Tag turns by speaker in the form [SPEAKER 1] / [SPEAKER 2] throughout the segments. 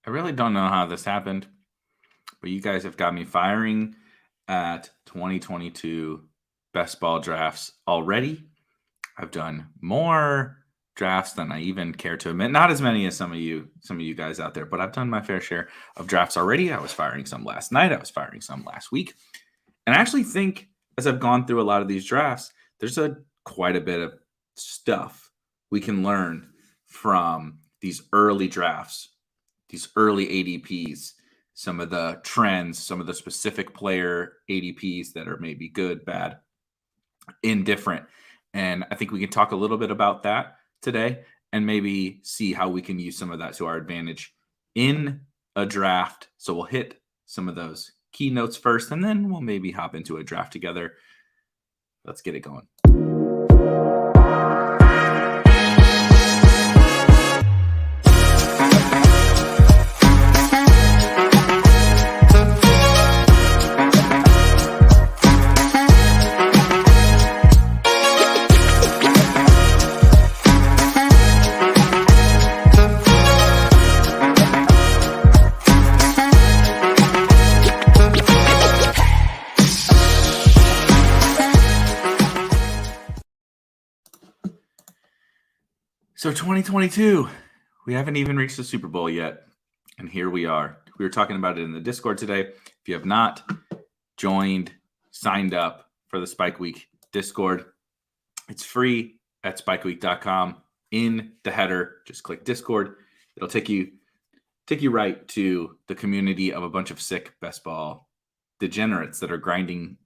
[SPEAKER 1] I really don't know how this happened, but you guys have got me firing at 2022 best ball drafts already. I've done more drafts than I even care to admit. Not as many as some of you guys out there, but I've done my fair share of drafts already. I was firing some last night. I was firing some last week. And I actually think as I've gone through a lot of these drafts, there's quite a bit of stuff we can learn from these early drafts, these early ADPs, some of the trends, some of the specific player ADPs that are maybe good, bad, indifferent. And I think we can talk a little bit about that today and maybe see how we can use some of that to our advantage in a draft. So we'll hit some of those keynotes first, and then we'll maybe hop into a draft together. Let's get it going. So 2022, we haven't even reached the Super Bowl yet, and here we are. We were talking about it in the Discord today. If you have not joined, signed up for the Spike Week Discord, it's free at spikeweek.com. In the header, just click Discord. It'll take you right to the community of a bunch of sick best ball degenerates that are grinding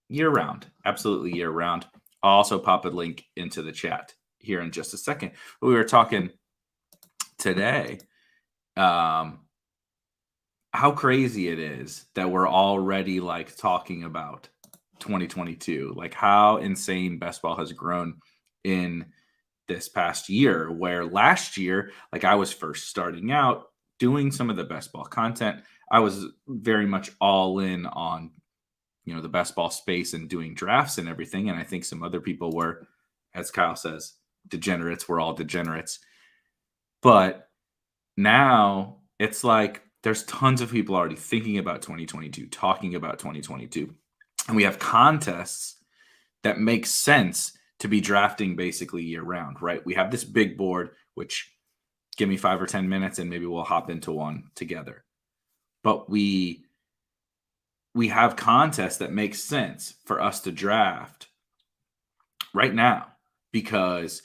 [SPEAKER 1] year round, absolutely year round. I'll also pop a link into the chat here in just a second. But we were talking today how crazy it is that we're already like talking about 2022, like how insane best ball has grown in this past year, where last year, like I was first starting out doing some of the best ball content. I was very much all in on, the best ball space and doing drafts and everything. And I think some other people were, as Kyle says, degenerates. We're all degenerates. But now it's like there's tons of people already thinking about 2022, talking about 2022. And we have contests that make sense to be drafting basically year round, right? We have this big board, which give me 5 or 10 minutes and maybe we'll hop into one together. But we have contests that make sense for us to draft right now because,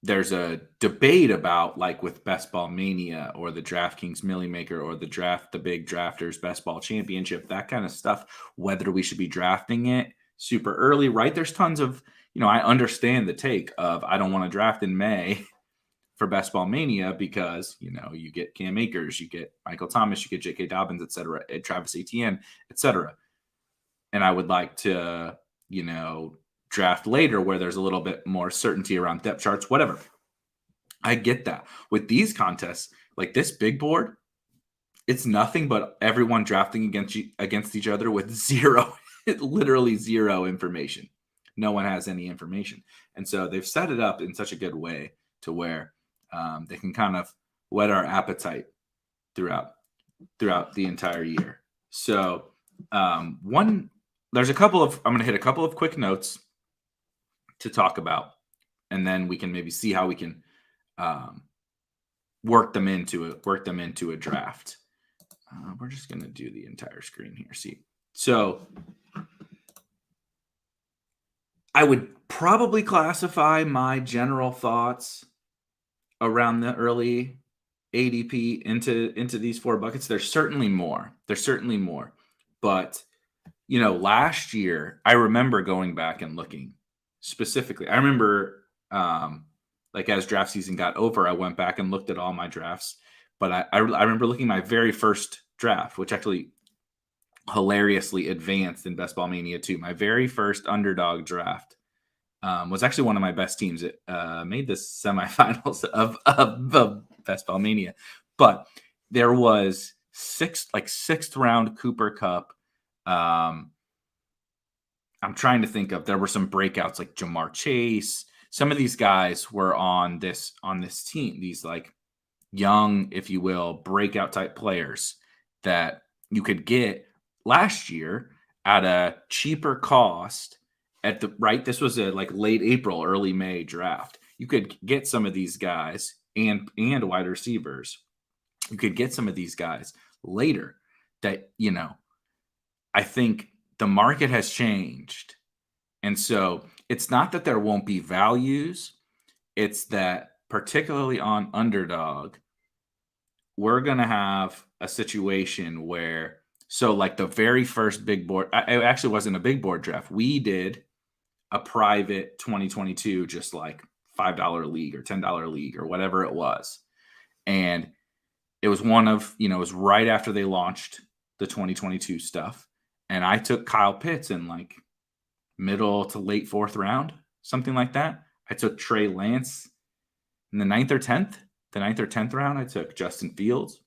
[SPEAKER 1] there's a debate about, like with Best Ball Mania or the DraftKings Millie Maker or the big drafters Best Ball Championship, that kind of stuff, whether we should be drafting it super early, right? There's tons of, I understand the take of I don't want to draft in May for Best Ball Mania because, you get Cam Akers, you get Michael Thomas, you get J.K. Dobbins, et cetera, Travis Etienne, et cetera. And I would like to, draft later where there's a little bit more certainty around depth charts, whatever. I get that. With these contests, like this big board, it's nothing but everyone drafting against each other with zero, literally zero information. No one has any information. And so they've set it up in such a good way to where they can kind of whet our appetite throughout the entire year. So I'm going to hit a couple of quick notes to talk about, and then we can maybe see how we can work them into a draft. We're just going to do the entire screen here. See, so I would probably classify my general thoughts around the early ADP into these 4 buckets. There's certainly more. But last year I remember going back and looking specifically. I remember as draft season got over, I went back and looked at all my drafts. But I remember looking at my very first draft, which actually hilariously advanced in Best Ball Mania 2. My very first underdog draft was actually one of my best teams. It made the semifinals of Best Ball Mania. But there was sixth round Cooper Kupp. I'm trying to think of, there were some breakouts like Jamar Chase. Some of these guys were on this team, these like young, if you will, breakout type players that you could get last year at a cheaper cost at the right. This was a like late April, early May draft. You could get some of these guys and wide receivers. You could get some of these guys later that, I think the market has changed. And so it's not that there won't be values, it's that particularly on underdog, we're going to have a situation where, so like the very first big board, it actually wasn't a big board draft. We did a private 2022, just like $5 league or $10 league or whatever it was. And it was it was right after they launched the 2022 stuff. And I took Kyle Pitts in like middle to late fourth round, something like that. I took Trey Lance in the ninth or 10th round. I took Justin Fields,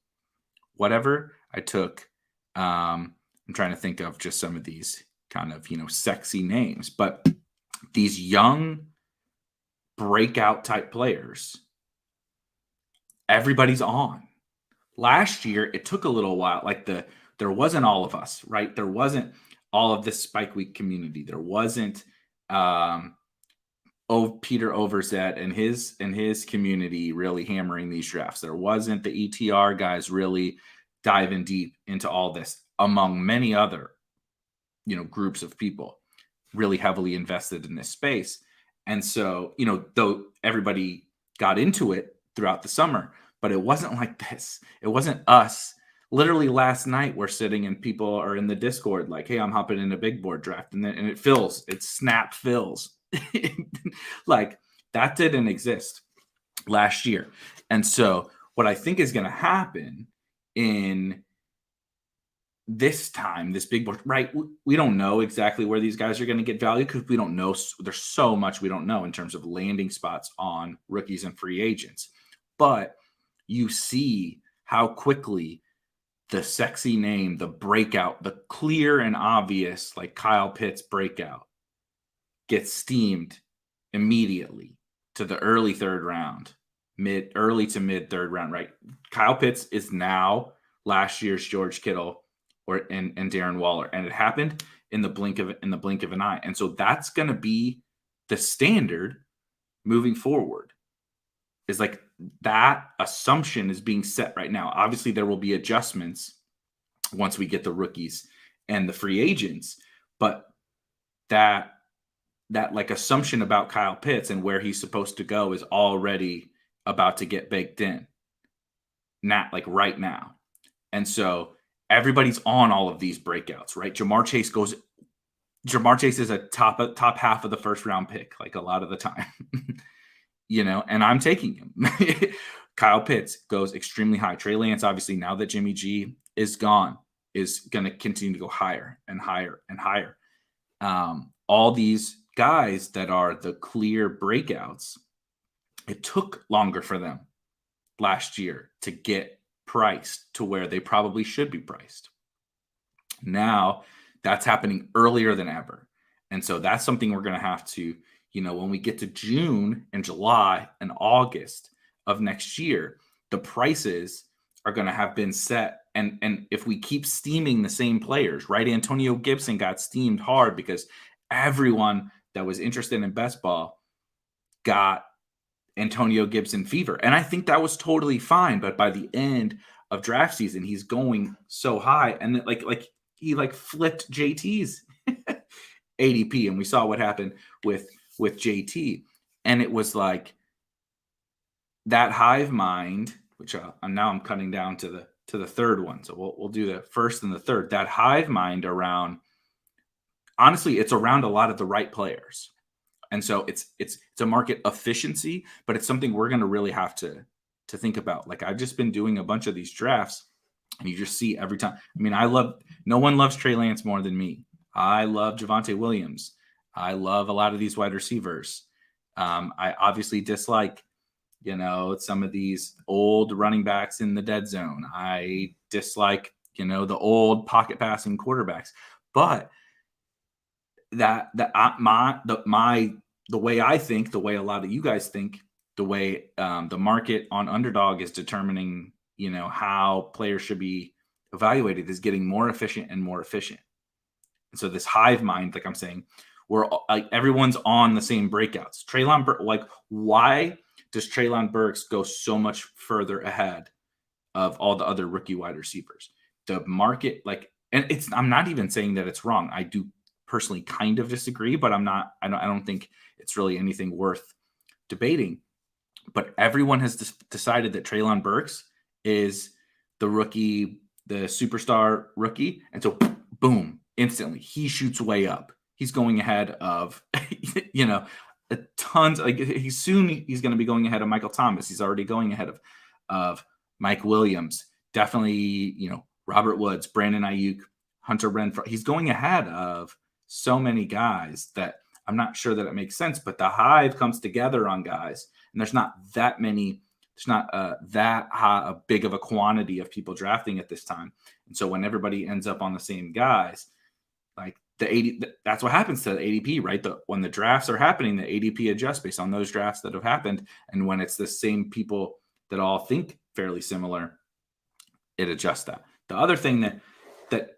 [SPEAKER 1] whatever. I took, I'm trying to think of just some of these kind of, sexy names, but these young breakout type players, everybody's on. Last year, it took a little while. Like there wasn't all of us, right? There wasn't all of this Spike Week community. There wasn't Peter Overzet and his community really hammering these drafts. There wasn't the ETR guys really diving deep into all this, among many other, groups of people really heavily invested in this space. And so, though everybody got into it throughout the summer, but it wasn't like this. It wasn't us. Literally last night, we're sitting and people are in the Discord like, hey, I'm hopping in a big board draft. And it fills. It snap fills. Like that didn't exist last year. And so what I think is going to happen in this time, this big board, right? We don't know exactly where these guys are going to get value because we don't know. There's so much we don't know in terms of landing spots on rookies and free agents. But you see how quickly the sexy name, the breakout, the clear and obvious, like Kyle Pitts breakout, gets steamed immediately to the early third round, early to mid third round, right? Kyle Pitts is now last year's George Kittle and Darren Waller, and it happened in the blink of an eye. And so that's going to be the standard moving forward. Is like that assumption is being set right now. Obviously, there will be adjustments once we get the rookies and the free agents, but that like assumption about Kyle Pitts and where he's supposed to go is already about to get baked in. Not like right now. And so everybody's on all of these breakouts, right? Jamar Chase is a top half of the first round pick, like a lot of the time. And I'm taking him. Kyle Pitts goes extremely high. Trey Lance, obviously, now that Jimmy G is gone, is going to continue to go higher and higher and higher. All these guys that are the clear breakouts, it took longer for them last year to get priced to where they probably should be priced. Now, that's happening earlier than ever. And so that's something we're going to have to, when we get to June and July and August of next year, the prices are going to have been set. And if we keep steaming the same players, right? Antonio Gibson got steamed hard because everyone that was interested in best ball got Antonio Gibson fever. And I think that was totally fine. But by the end of draft season, he's going so high. And like he flipped JT's ADP. And we saw what happened with JT. And it was like that hive mind, which I'm cutting down to the third one. So we'll do the first and the third. That hive mind around, honestly, it's around a lot of the right players. And so it's a market efficiency, but it's something we're going to really have to think about. Like I've just been doing a bunch of these drafts and you just see every time. I mean, no one loves Trey Lance more than me. I love Javonte Williams. I love a lot of these wide receivers. I obviously dislike, some of these old running backs in the dead zone. I dislike, the old pocket passing quarterbacks. But the way I think, the way a lot of you guys think, the way the market on underdog is determining, how players should be evaluated is getting more efficient and more efficient. And so this hive mind, like I'm saying, where like everyone's on the same breakouts. Like why does Treylon Burks go so much further ahead of all the other rookie wide receivers? The market, and I'm not even saying that it's wrong. I do personally kind of disagree, but I don't think it's really anything worth debating. But everyone has decided that Treylon Burks is the rookie, the superstar rookie. And so boom, instantly he shoots way up. He's going ahead of, tons. Like he's going to be going ahead of Michael Thomas. He's already going ahead of Mike Williams. Definitely, Robert Woods, Brandon Ayuk, Hunter Renfrow. He's going ahead of so many guys that I'm not sure that it makes sense. But the hive comes together on guys, and there's not that many. There's not that high, a big of a quantity of people drafting at this time. And so when everybody ends up on the same guys, like that's what happens to the ADP, right? When the drafts are happening, the ADP adjusts based on those drafts that have happened. And when it's the same people that all think fairly similar, it adjusts that. The other thing that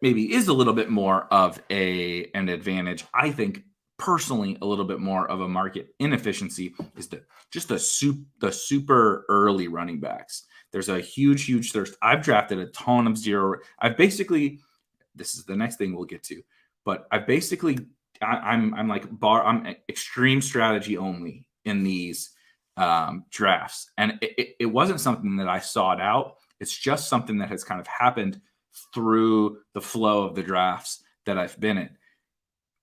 [SPEAKER 1] maybe is a little bit more of an advantage, I think personally a little bit more of a market inefficiency, is the super early running backs. There's a huge thirst. I've drafted a ton of zero. This is the next thing we'll get to, but I'm extreme strategy only in these drafts. And it wasn't something that I sought out. It's just something that has kind of happened through the flow of the drafts that I've been in.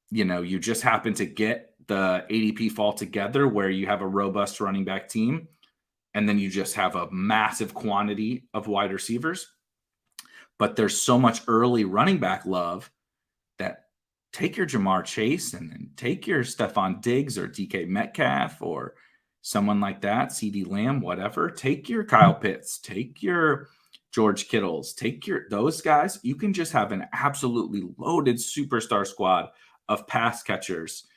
[SPEAKER 1] You just happen to get the ADP fall together where you have a robust running back team, and then you just have a massive quantity of wide receivers. But there's so much early running back love that take your Jamar Chase and then take your Stephon Diggs or DK Metcalf or someone like that, CeeDee Lamb, whatever. Take your Kyle Pitts, take your George Kittles, take those guys. You can just have an absolutely loaded superstar squad of pass catchers.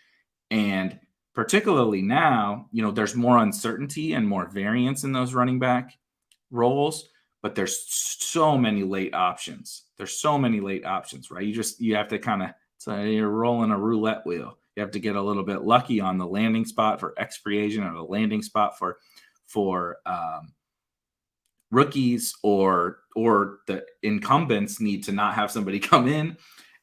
[SPEAKER 1] And particularly now, there's more uncertainty and more variance in those running back roles, but there's so many late options. Right? You have to kind of, you're rolling a roulette wheel. You have to get a little bit lucky on the landing spot for X free agent or the landing spot for rookies, or the incumbents need to not have somebody come in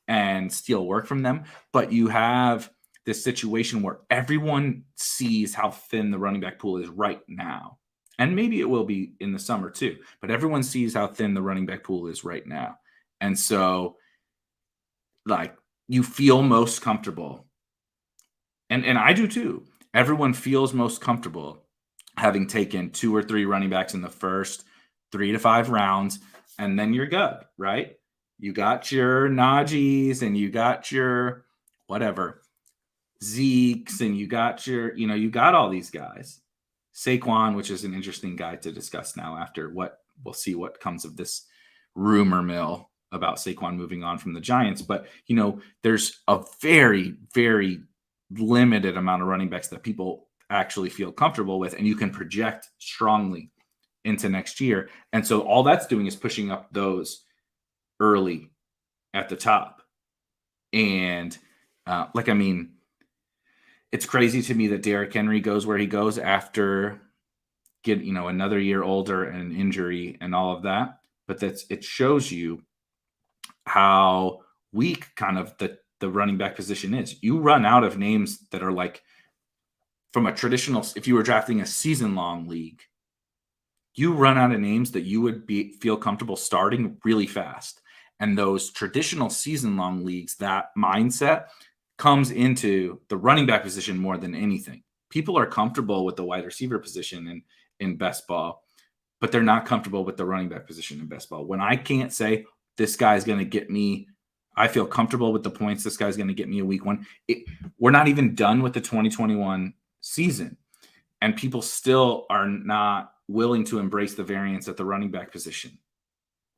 [SPEAKER 1] and steal work from them. But you have this situation where everyone sees how thin the running back pool is right now. And maybe it will be in the summer too, but everyone sees how thin the running back pool is right now. And so you feel most comfortable. And I do too. Everyone feels most comfortable having taken 2 or 3 running backs in the first 3 to 5 rounds, and then you're good, right? You got your Najees and you got your whatever Zeeks, and you got you got all these guys. Saquon, which is an interesting guy to discuss now after we'll see what comes of this rumor mill about Saquon moving on from the Giants. But, there's a very, very limited amount of running backs that people actually feel comfortable with, and you can project strongly into next year. And so all that's doing is pushing up those early at the top. And it's crazy to me that Derrick Henry goes where he goes after another year older and injury and all of that. But it shows you how weak kind of the running back position is. You run out of names that are like from a traditional, if you were drafting a season long league, you run out of names that you would feel comfortable starting really fast. And those traditional season long leagues, that mindset comes into the running back position more than anything. People are comfortable with the wide receiver position in best ball, but they're not comfortable with the running back position in best ball. When I can't say this guy's going to get me, I feel comfortable with the points, this guy's going to get me a week 1. We're not even done with the 2021 season, and people still are not willing to embrace the variance at the running back position,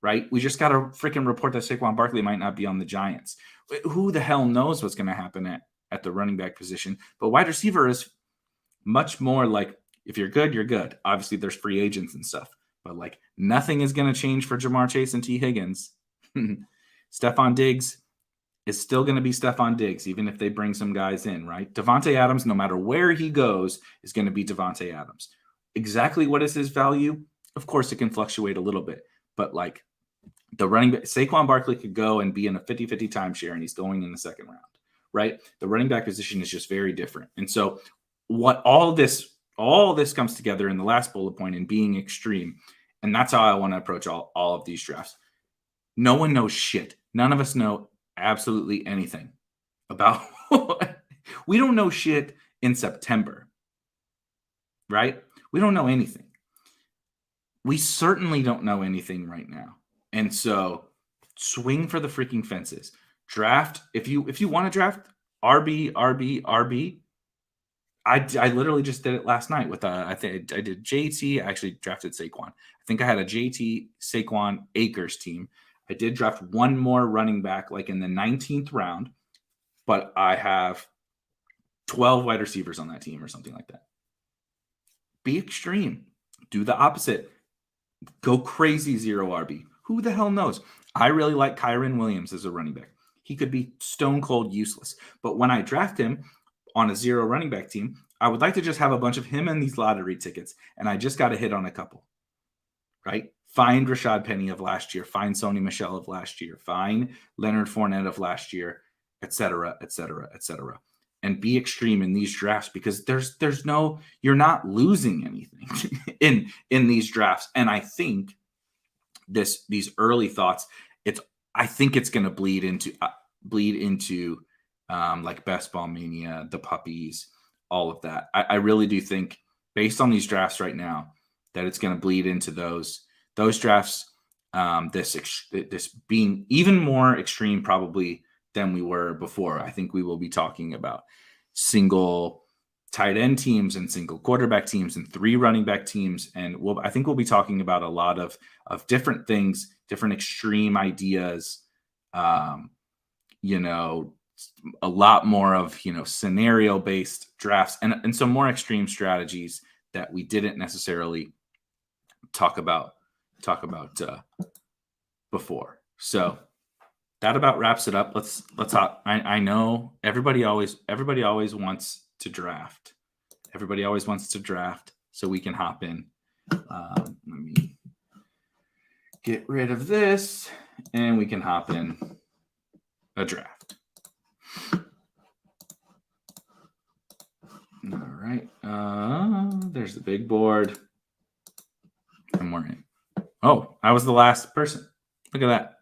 [SPEAKER 1] right? We just got a freaking report that Saquon Barkley might not be on the Giants. Who the hell knows what's going to happen at the running back position? But wide receiver is much more like If you're good, you're good. Obviously, there's free agents and stuff, but like nothing is going to change for Jamar Chase and T. Higgins. Stephon Diggs is still going to be Stephon Diggs, even if they bring some guys in, right? Davante Adams, no matter where he goes, is going to be Davante Adams. Exactly what is his value? Of course, it can fluctuate a little bit, but like the running back, Saquon Barkley could go and be in a 50-50 timeshare, and he's going in the second round, right? The running back position is just very different. And so what all this comes together in the last bullet point in being extreme. And that's how I want to approach all of these drafts. No one knows shit. None of us know absolutely anything about we don't know shit in September, right? We don't know anything. We certainly don't know anything right now. And so swing for the freaking fences. Draft if you want to draft RB. I literally just did it last night with I think I did JT. I actually drafted Saquon. I think I had a JT Saquon Akers team. I did draft one more running back like in the 19th round, but I have 12 wide receivers on that team or something like that. Be extreme. Do the opposite. Go crazy 0 RB. Who the hell knows? I really like Kyren Williams as a running back. He could be stone cold useless. But when I draft him on a 0 running back team, I would like to just have a bunch of him in these lottery tickets, and I just got to hit on a couple, right? Find Rashad Penny of last year. Find Sony Michel of last year. Find Leonard Fournette of last year, et cetera, et cetera, et cetera. And be extreme in these drafts because there's no, you're not losing anything in these drafts. And I think these early thoughts, I think it's going to bleed into like Best Ball Mania, the puppies, all of that. I really do think based on these drafts right now that it's going to bleed into those drafts. This being even more extreme probably than we were before. I think we will be talking about single tight end teams and single quarterback teams and 3 running back teams. And I think we'll be talking about a lot of different things, different extreme ideas, a lot more of, scenario based drafts and some more extreme strategies that we didn't necessarily talk about before. So that about wraps it up. Let's talk. I know everybody always wants to draft. Everybody always wants to draft, so we can hop in. Let me get rid of this, and we can hop in a draft. All right. There's the big board, and we're in. Oh, I was the last person. Look at that.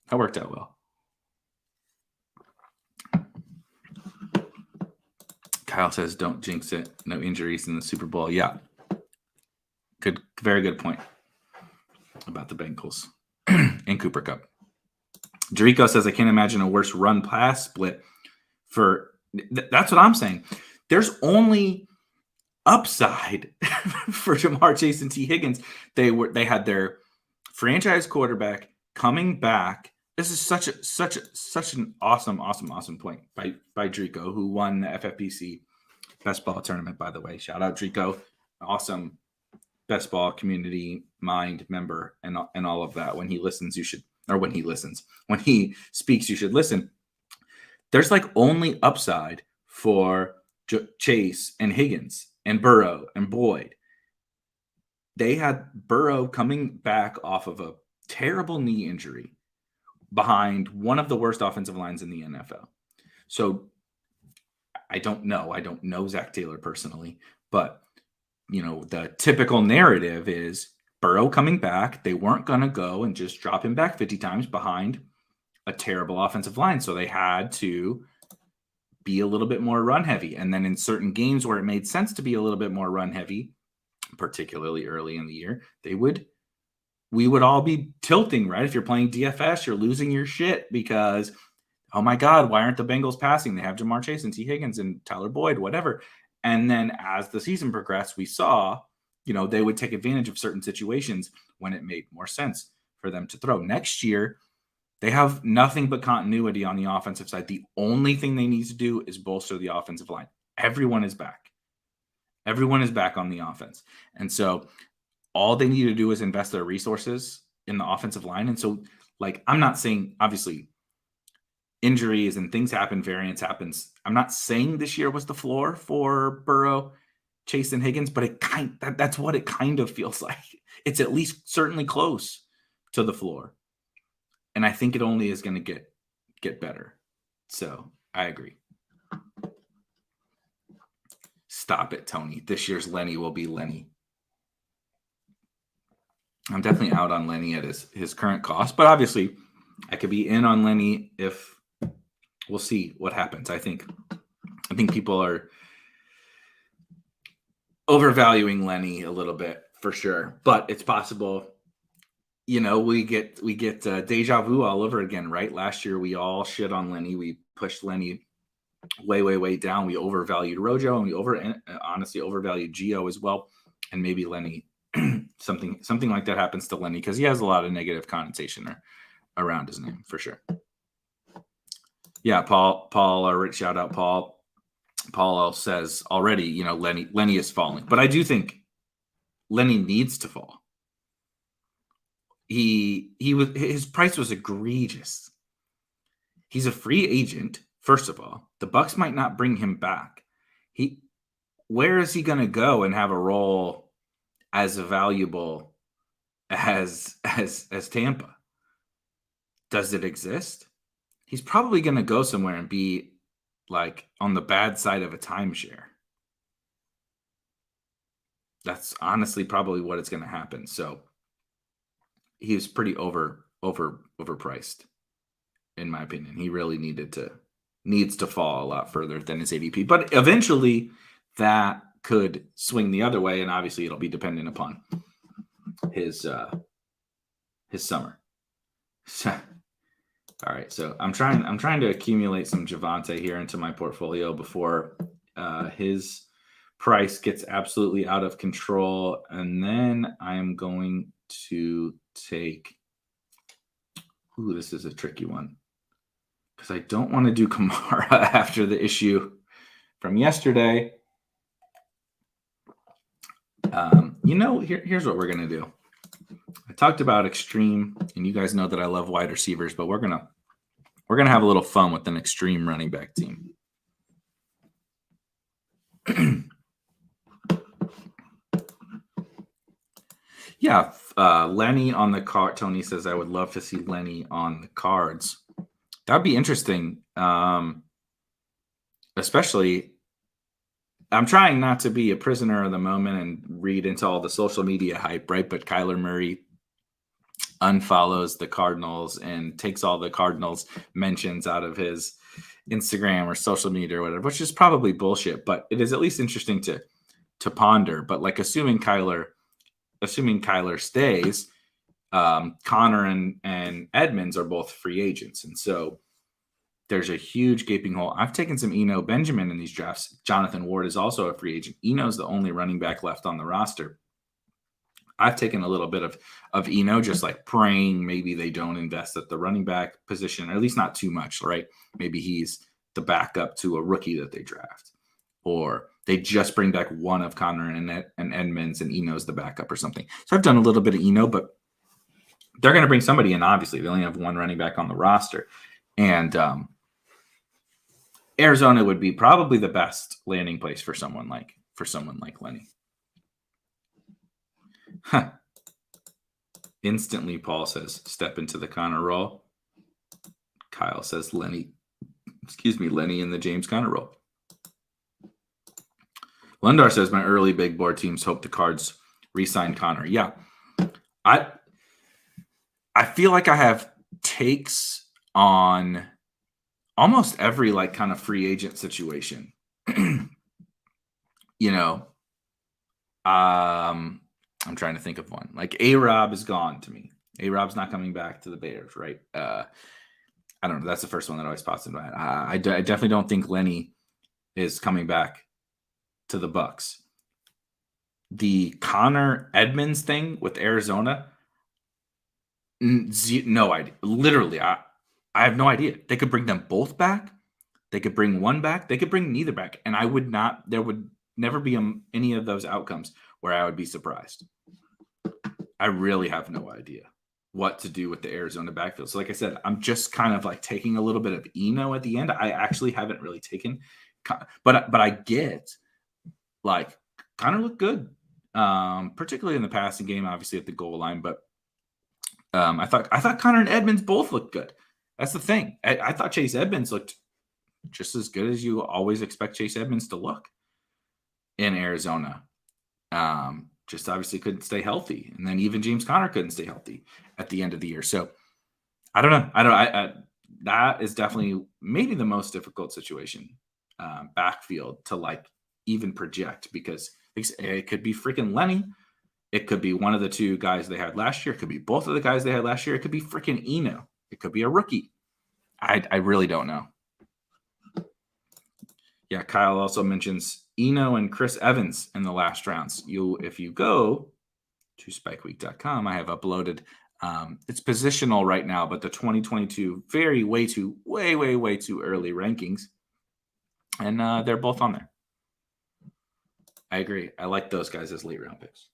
[SPEAKER 1] That worked out well. Kyle says, don't jinx it. No injuries in the Super Bowl. Yeah. Very good point about the Bengals and Cooper Kupp. Jericho says, I can't imagine a worse run pass split that's what I'm saying. There's only upside for Jamar Chase and T. Higgins. They had their franchise quarterback coming back. This is such an awesome point by Drico, who won the FFPC Best Ball Tournament, by the way. Shout out Drico. Awesome Best Ball community mind member and all of that. When he speaks, you should listen. There's like only upside for Chase and Higgins and Burrow and Boyd. They had Burrow coming back off of a terrible knee injury behind one of the worst offensive lines in the NFL. So I don't know Zach Taylor personally, but the typical narrative is Burrow coming back. They weren't going to go and just drop him back 50 times behind a terrible offensive line. So they had to be a little bit more run heavy. And then in certain games where it made sense to be a little bit more run heavy, particularly early in the year, we would all be tilting, right? If you're playing DFS, you're losing your shit because, oh my God, why aren't the Bengals passing? They have Jamar Chase and T. Higgins and Tyler Boyd, whatever. And then as the season progressed, we saw, they would take advantage of certain situations when it made more sense for them to throw. Next year, they have nothing but continuity on the offensive side. The only thing they need to do is bolster the offensive line. Everyone is back. Everyone is back on the offense. And so all they need to do is invest their resources in the offensive line. And so, like, I'm not saying, obviously, injuries and things happen, variance happens. I'm not saying this year was the floor for Burrow, Chase, and Higgins, but that's what it kind of feels like. It's at least certainly close to the floor. And I think it only is going to get better. So I agree. Stop it, Tony. This year's Lenny will be Lenny. I'm definitely out on Lenny at his current cost, but obviously I could be in on Lenny if we'll see what happens. I think people are overvaluing Lenny a little bit for sure, but it's possible. We get deja vu all over again, right? Last year we all shit on Lenny. We pushed Lenny way down. We overvalued Rojo, and we honestly overvalued Gio as well, and maybe Lenny. something like that happens to Lenny because he has a lot of negative connotation around his name for sure. Yeah, Paul, shout out Paul. Paul says already, Lenny is falling, but I do think Lenny needs to fall. His price was egregious. He's a free agent. First of all, the Bucs might not bring him back. Where is he going to go and have a role as valuable as Tampa? Does it exist? He's probably going to go somewhere and be like on the bad side of a timeshare. That's honestly probably what it's going to happen. So he was pretty overpriced, in my opinion. He really needs to fall a lot further than his ADP. But eventually that could swing the other way, and obviously it'll be dependent upon his summer. All right, so I'm trying to accumulate some Javonte here into my portfolio before his price gets absolutely out of control, and then I'm going to take. Ooh, this is a tricky one because I don't want to do Kamara after the issue from yesterday. Here's what we're gonna do. I talked about extreme, and you guys know that I love wide receivers, but we're gonna have a little fun with an extreme running back team. Yeah, Lenny on the card. Tony says I would love to see Lenny on the cards. That'd be interesting, especially. I'm trying not to be a prisoner of the moment and read into all the social media hype, right? But Kyler Murray unfollows the Cardinals and takes all the Cardinals mentions out of his Instagram or social media or whatever, which is probably bullshit, but it is at least interesting to ponder. But like assuming Kyler stays, Connor and Edmonds are both free agents. And so there's a huge gaping hole. I've taken some Eno Benjamin in these drafts. Jonathan Ward is also a free agent. Eno's the only running back left on the roster. I've taken a little bit of Eno, just like praying maybe they don't invest at the running back position, or at least not too much, right? Maybe he's the backup to a rookie that they draft. Or they just bring back one of Connor and Edmonds, and Eno's the backup or something. So I've done a little bit of Eno, but they're going to bring somebody in, obviously. They only have one running back on the roster. And Arizona would be probably the best landing place for someone like Lenny. Huh. Instantly, Paul says, step into the Connor role. Kyle says Lenny in the James Conner role. Lundar says my early big board teams hope the Cards re-sign Connor. Yeah. I feel like I have takes on almost every like kind of free agent situation. I'm trying to think of one. Like A-Rob is gone to me. A-Rob's not coming back to the Bears, right? I don't know. That's the first one that always pops in my head. I definitely don't think Lenny is coming back to the Bucs. The Connor Edmonds thing with Arizona, no idea. Literally, I have no idea. They could bring them both back. They could bring one back. They could bring neither back. And I would not, never be any of those outcomes where I would be surprised. I really have no idea what to do with the Arizona backfield. So like I said, I'm just kind of like taking a little bit of Eno at the end. I actually haven't really taken, but I get like kind of look good, particularly in the passing game, obviously at the goal line. But I thought Connor and Edmonds both looked good. That's the thing. I thought Chase Edmonds looked just as good as you always expect Chase Edmonds to look in Arizona. Just obviously couldn't stay healthy. And then even James Conner couldn't stay healthy at the end of the year. So I don't know. That is definitely maybe the most difficult situation, backfield to like even project, because it could be freaking Lenny. It could be one of the two guys they had last year. It could be both of the guys they had last year. It could be freaking Eno. It could be a rookie. I really don't know. Yeah, Kyle also mentions Eno and Chris Evans in the last rounds. If you go to spikeweek.com, I have uploaded, it's positional right now, but the 2022 way too early rankings. And they're both on there. I agree. I like those guys as late round picks.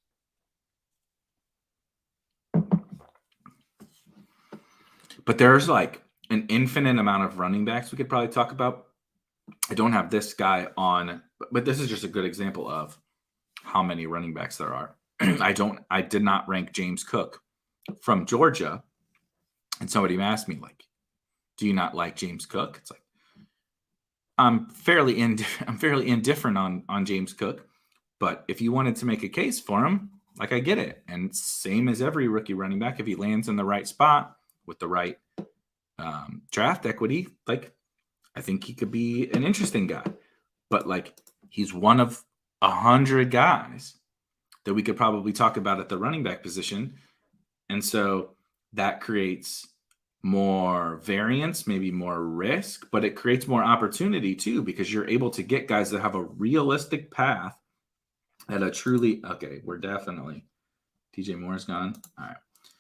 [SPEAKER 1] But there's like an infinite amount of running backs we could probably talk about. I don't have this guy on, but this is just a good example of how many running backs there are. I did not rank James Cook from Georgia. And somebody asked me, like, do you not like James Cook? It's like, I'm fairly indifferent on James Cook. But if you wanted to make a case for him, like, I get it. And same as every rookie running back, if he lands in the right spot with the right draft equity, like, I think he could be an interesting guy. But like, he's one of 100 guys that we could probably talk about at the running back position. And so that creates more variance, maybe more risk, but it creates more opportunity too, because you're able to get guys that have a realistic path at a truly, okay, we're definitely, DJ Moore's gone. All right.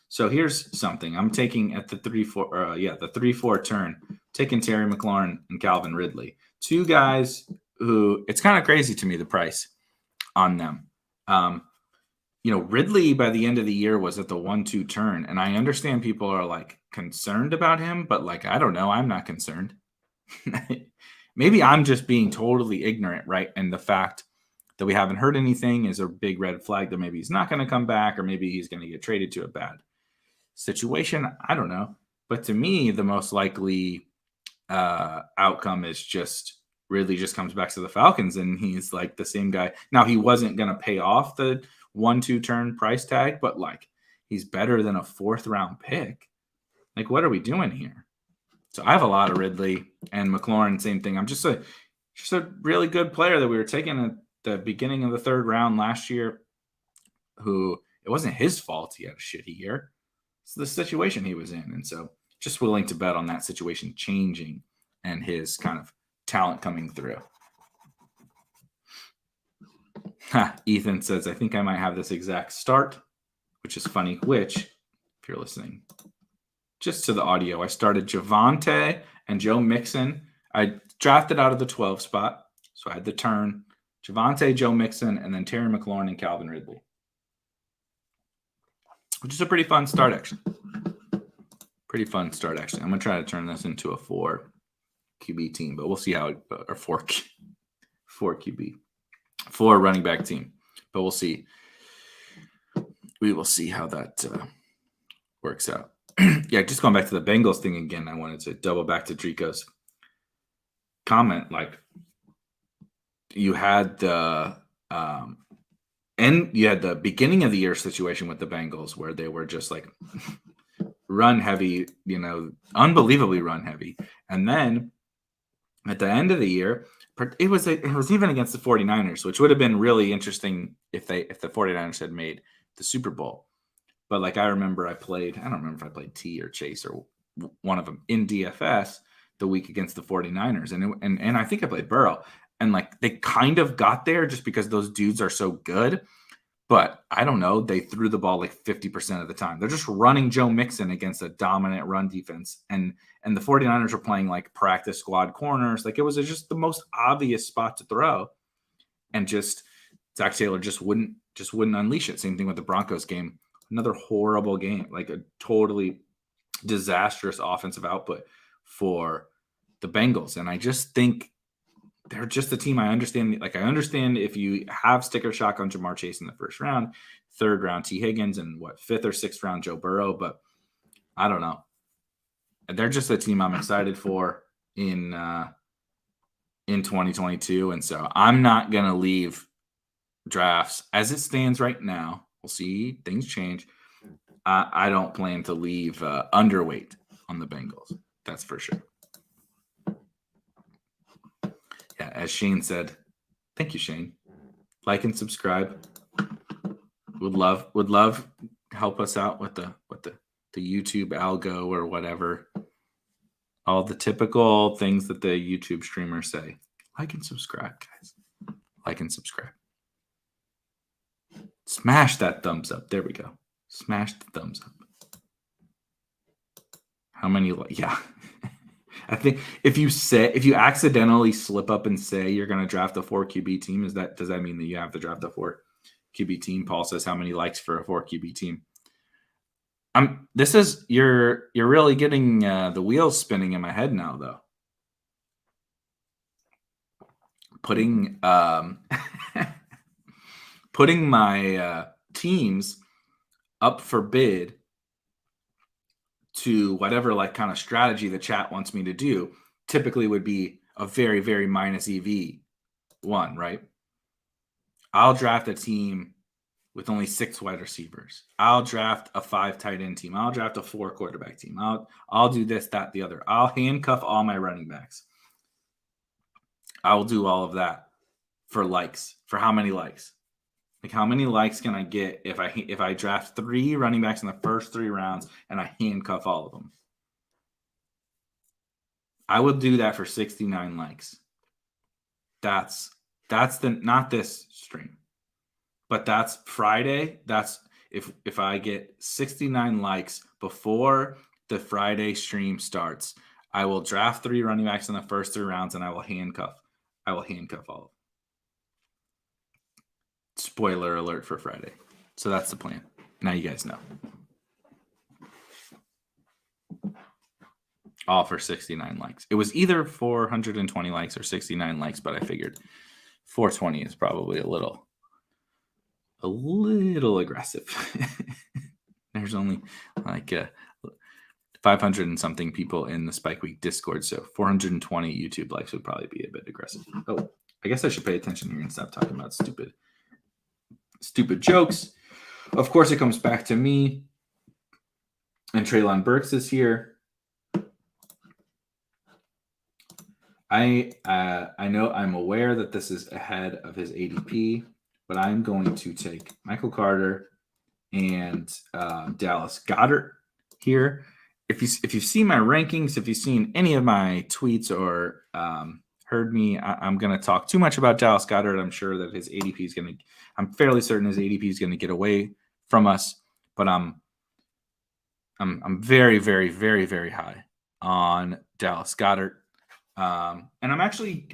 [SPEAKER 1] So here's something I'm taking at the 3-4 turn, taking Terry McLaurin and Calvin Ridley, two guys who, it's kind of crazy to me, the price on them. Ridley by the end of the year was at the 1-2 turn, and I understand people are like concerned about him, but like, I don't know, I'm not concerned. Maybe I'm just being totally ignorant, right? And the fact that we haven't heard anything is a big red flag that maybe he's not going to come back, or maybe he's going to get traded to a bad situation. I don't know. But to me, the most likely outcome is just Ridley just comes back to the Falcons and he's like the same guy. Now, he wasn't going to pay off the 1-2 turn price tag, but like, he's better than a 4th round pick. Like, what are we doing here? So I have a lot of Ridley and McLaurin, same thing. I'm just a really good player that we were taking at the beginning of the 3rd round last year, who it wasn't his fault he had a shitty year. It's the situation he was in. And so just willing to bet on that situation changing and his kind of talent coming through. Ethan says, I think I might have this exact start, which is funny, which, if you're listening, just to the audio, I started Javonte and Joe Mixon. I drafted out of the 12 spot, so I had the turn, Javonte, Joe Mixon, and then Terry McLaurin and Calvin Ridley, which is a pretty fun start, actually. I'm going to try to turn this into a 4 QB team, but we'll see how or 4 QB, 4 running back team, but we'll see. We will see how that works out. Yeah, just going back to the Bengals thing again, I wanted to double back to Drico's comment. Like, you had the beginning of the year situation with the Bengals where they were just like run heavy, unbelievably run heavy. And then at the end of the year, it was even against the 49ers, which would have been really interesting if the 49ers had made the Super Bowl. But like, I don't remember if I played T or Chase or one of them in DFS the week against the 49ers. And I think I played Burrow. And like, they kind of got there just because those dudes are so good. But I don't know, they threw the ball like 50% of the time. They're just running Joe Mixon against a dominant run defense. And the 49ers were playing like practice squad corners. Like, it was just the most obvious spot to throw. and just Zach Taylor just wouldn't unleash it. Same thing with the Broncos game. Another horrible game, like a totally disastrous offensive output for the Bengals. And I just think they're just a team I understand. Like, I understand if you have sticker shock on Jamar Chase in the first round, third round T. Higgins, and fifth or sixth round Joe Burrow. But I don't know. They're just a team I'm excited for in 2022. And so I'm not going to leave drafts as it stands right now. We'll see. Things change. I don't plan to leave underweight on the Bengals. That's for sure. Yeah, as Shane said, thank you, Shane. Like and subscribe. Would love help us out with the YouTube algo or whatever. All the typical things that the YouTube streamers say. Like and subscribe, guys. Like and subscribe. Smash that thumbs up. There we go. Smash the thumbs up. How many? Yeah. I think if you accidentally slip up and say you're going to draft a 4 QB team, does that mean that you have to draft a 4 QB team? Paul says, how many likes for a 4 QB team? You're really getting the wheels spinning in my head now, though. Putting my teams up for bid to whatever like kind of strategy the chat wants me to do typically would be a very, very minus EV one, right? I'll draft a team with only 6 wide receivers. I'll draft a 5 tight end team. I'll draft a 4 quarterback team. I'll do this, that, the other. I'll handcuff all my running backs. I will do all of that for likes. For how many likes? Like, how many likes can I get if I draft 3 running backs in the first 3 rounds and I handcuff all of them? I would do that for 69 likes. That's not this stream, but that's Friday. That's if I get 69 likes before the Friday stream starts, I will draft 3 running backs in the first 3 rounds and I will handcuff all of them. Spoiler alert for Friday. So that's the plan. Now you guys know. All for 69 likes. It was either 420 likes or 69 likes, but I figured 420 is probably a little aggressive. There's only like 500 and something people in the Spike Week Discord, so 420 YouTube likes would probably be a bit aggressive. Oh, I guess I should pay attention here and stop talking about stupid jokes. Of course, it comes back to me. And Treylon Burks is here. I know I'm aware that this is ahead of his ADP, but I'm going to take Michael Carter and Dallas Goedert here. If you've seen my rankings, if you've seen any of my tweets or heard me, I'm going to talk too much about Dallas Goedert. I'm sure that his ADP is going to. I'm fairly certain his ADP is going to get away from us, but I'm very, very, very, very high on Dallas Goedert, and I'm actually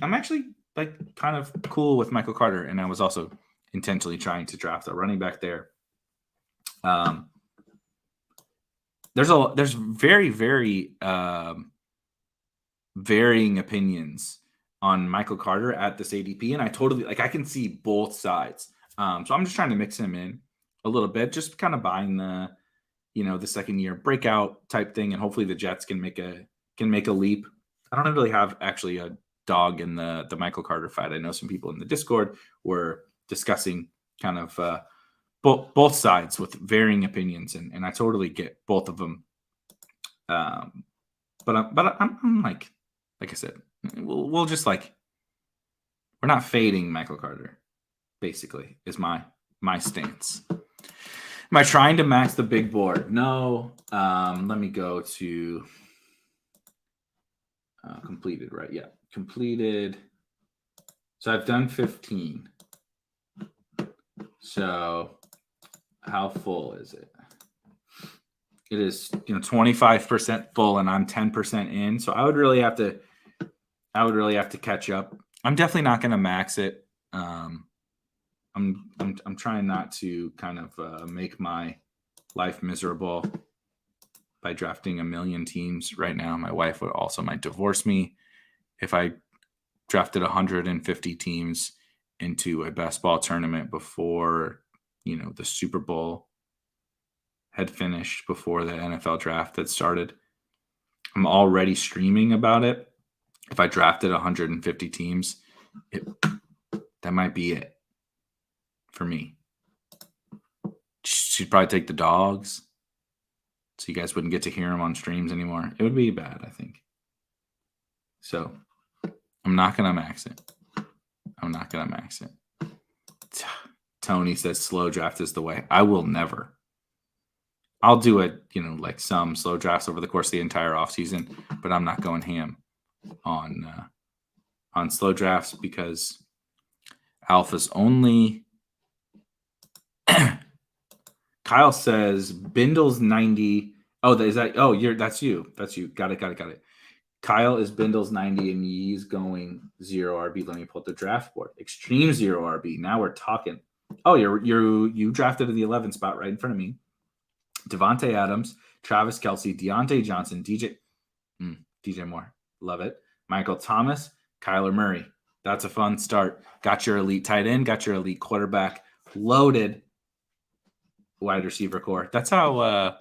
[SPEAKER 1] like kind of cool with Michael Carter, and I was also intentionally trying to draft a running back there. There's very, very varying opinions on Michael Carter at this ADP, and I totally I can see both sides. So I'm just trying to mix him in a little bit, just kind of buying the second year breakout type thing, and hopefully the Jets can make a leap. I don't really have actually a dog in the Michael Carter fight. I know some people in the Discord were discussing kind of both sides with varying opinions, and I totally get both of them. But I'm like I said, we'll just we're not fading Michael Carter. Basically, is my stance. Am I trying to max the big board? No. Let me go to completed, right? Yeah, completed. So I've done 15. So how full is it? It is 25% full, and I'm 10% in. So I would really have to catch up. I'm definitely not going to max it. I'm trying not to kind of make my life miserable by drafting a million teams right now. My wife would also might divorce me if I drafted 150 teams into a best ball tournament before, the Super Bowl had finished, before the NFL draft had started. I'm already streaming about it. If I drafted 150 teams, that might be it for me. She'd probably take the dogs, so you guys wouldn't get to hear them on streams anymore. It would be bad, I think. So I'm not going to max it. Tony says slow draft is the way. I will never. I'll do it, like some slow drafts over the course of the entire offseason, but I'm not going ham on slow drafts because alpha's only. Kyle says Bindle's 90. Oh, is that? Oh, that's you. That's you. Got it. Kyle is Bindle's 90 and he's going 0 RB. Let me pull up the draft board. Extreme 0 RB. Now we're talking. Oh, you drafted in the 11th spot right in front of me. Devontae Adams, Travis Kelce, Deontay Johnson, DJ Moore. Love it. Michael Thomas, Kyler Murray. That's a fun start. Got your elite tight end, got your elite quarterback, loaded wide receiver core. That's how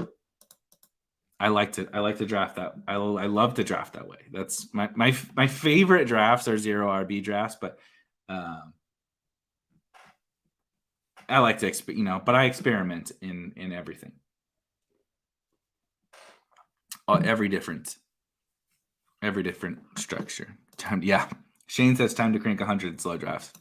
[SPEAKER 1] I like to draft that. I love to draft that way. That's my favorite drafts are 0 RB drafts, but I like to but I experiment in everything. Every different structure. Yeah. Shane says time to crank 100 slow drafts.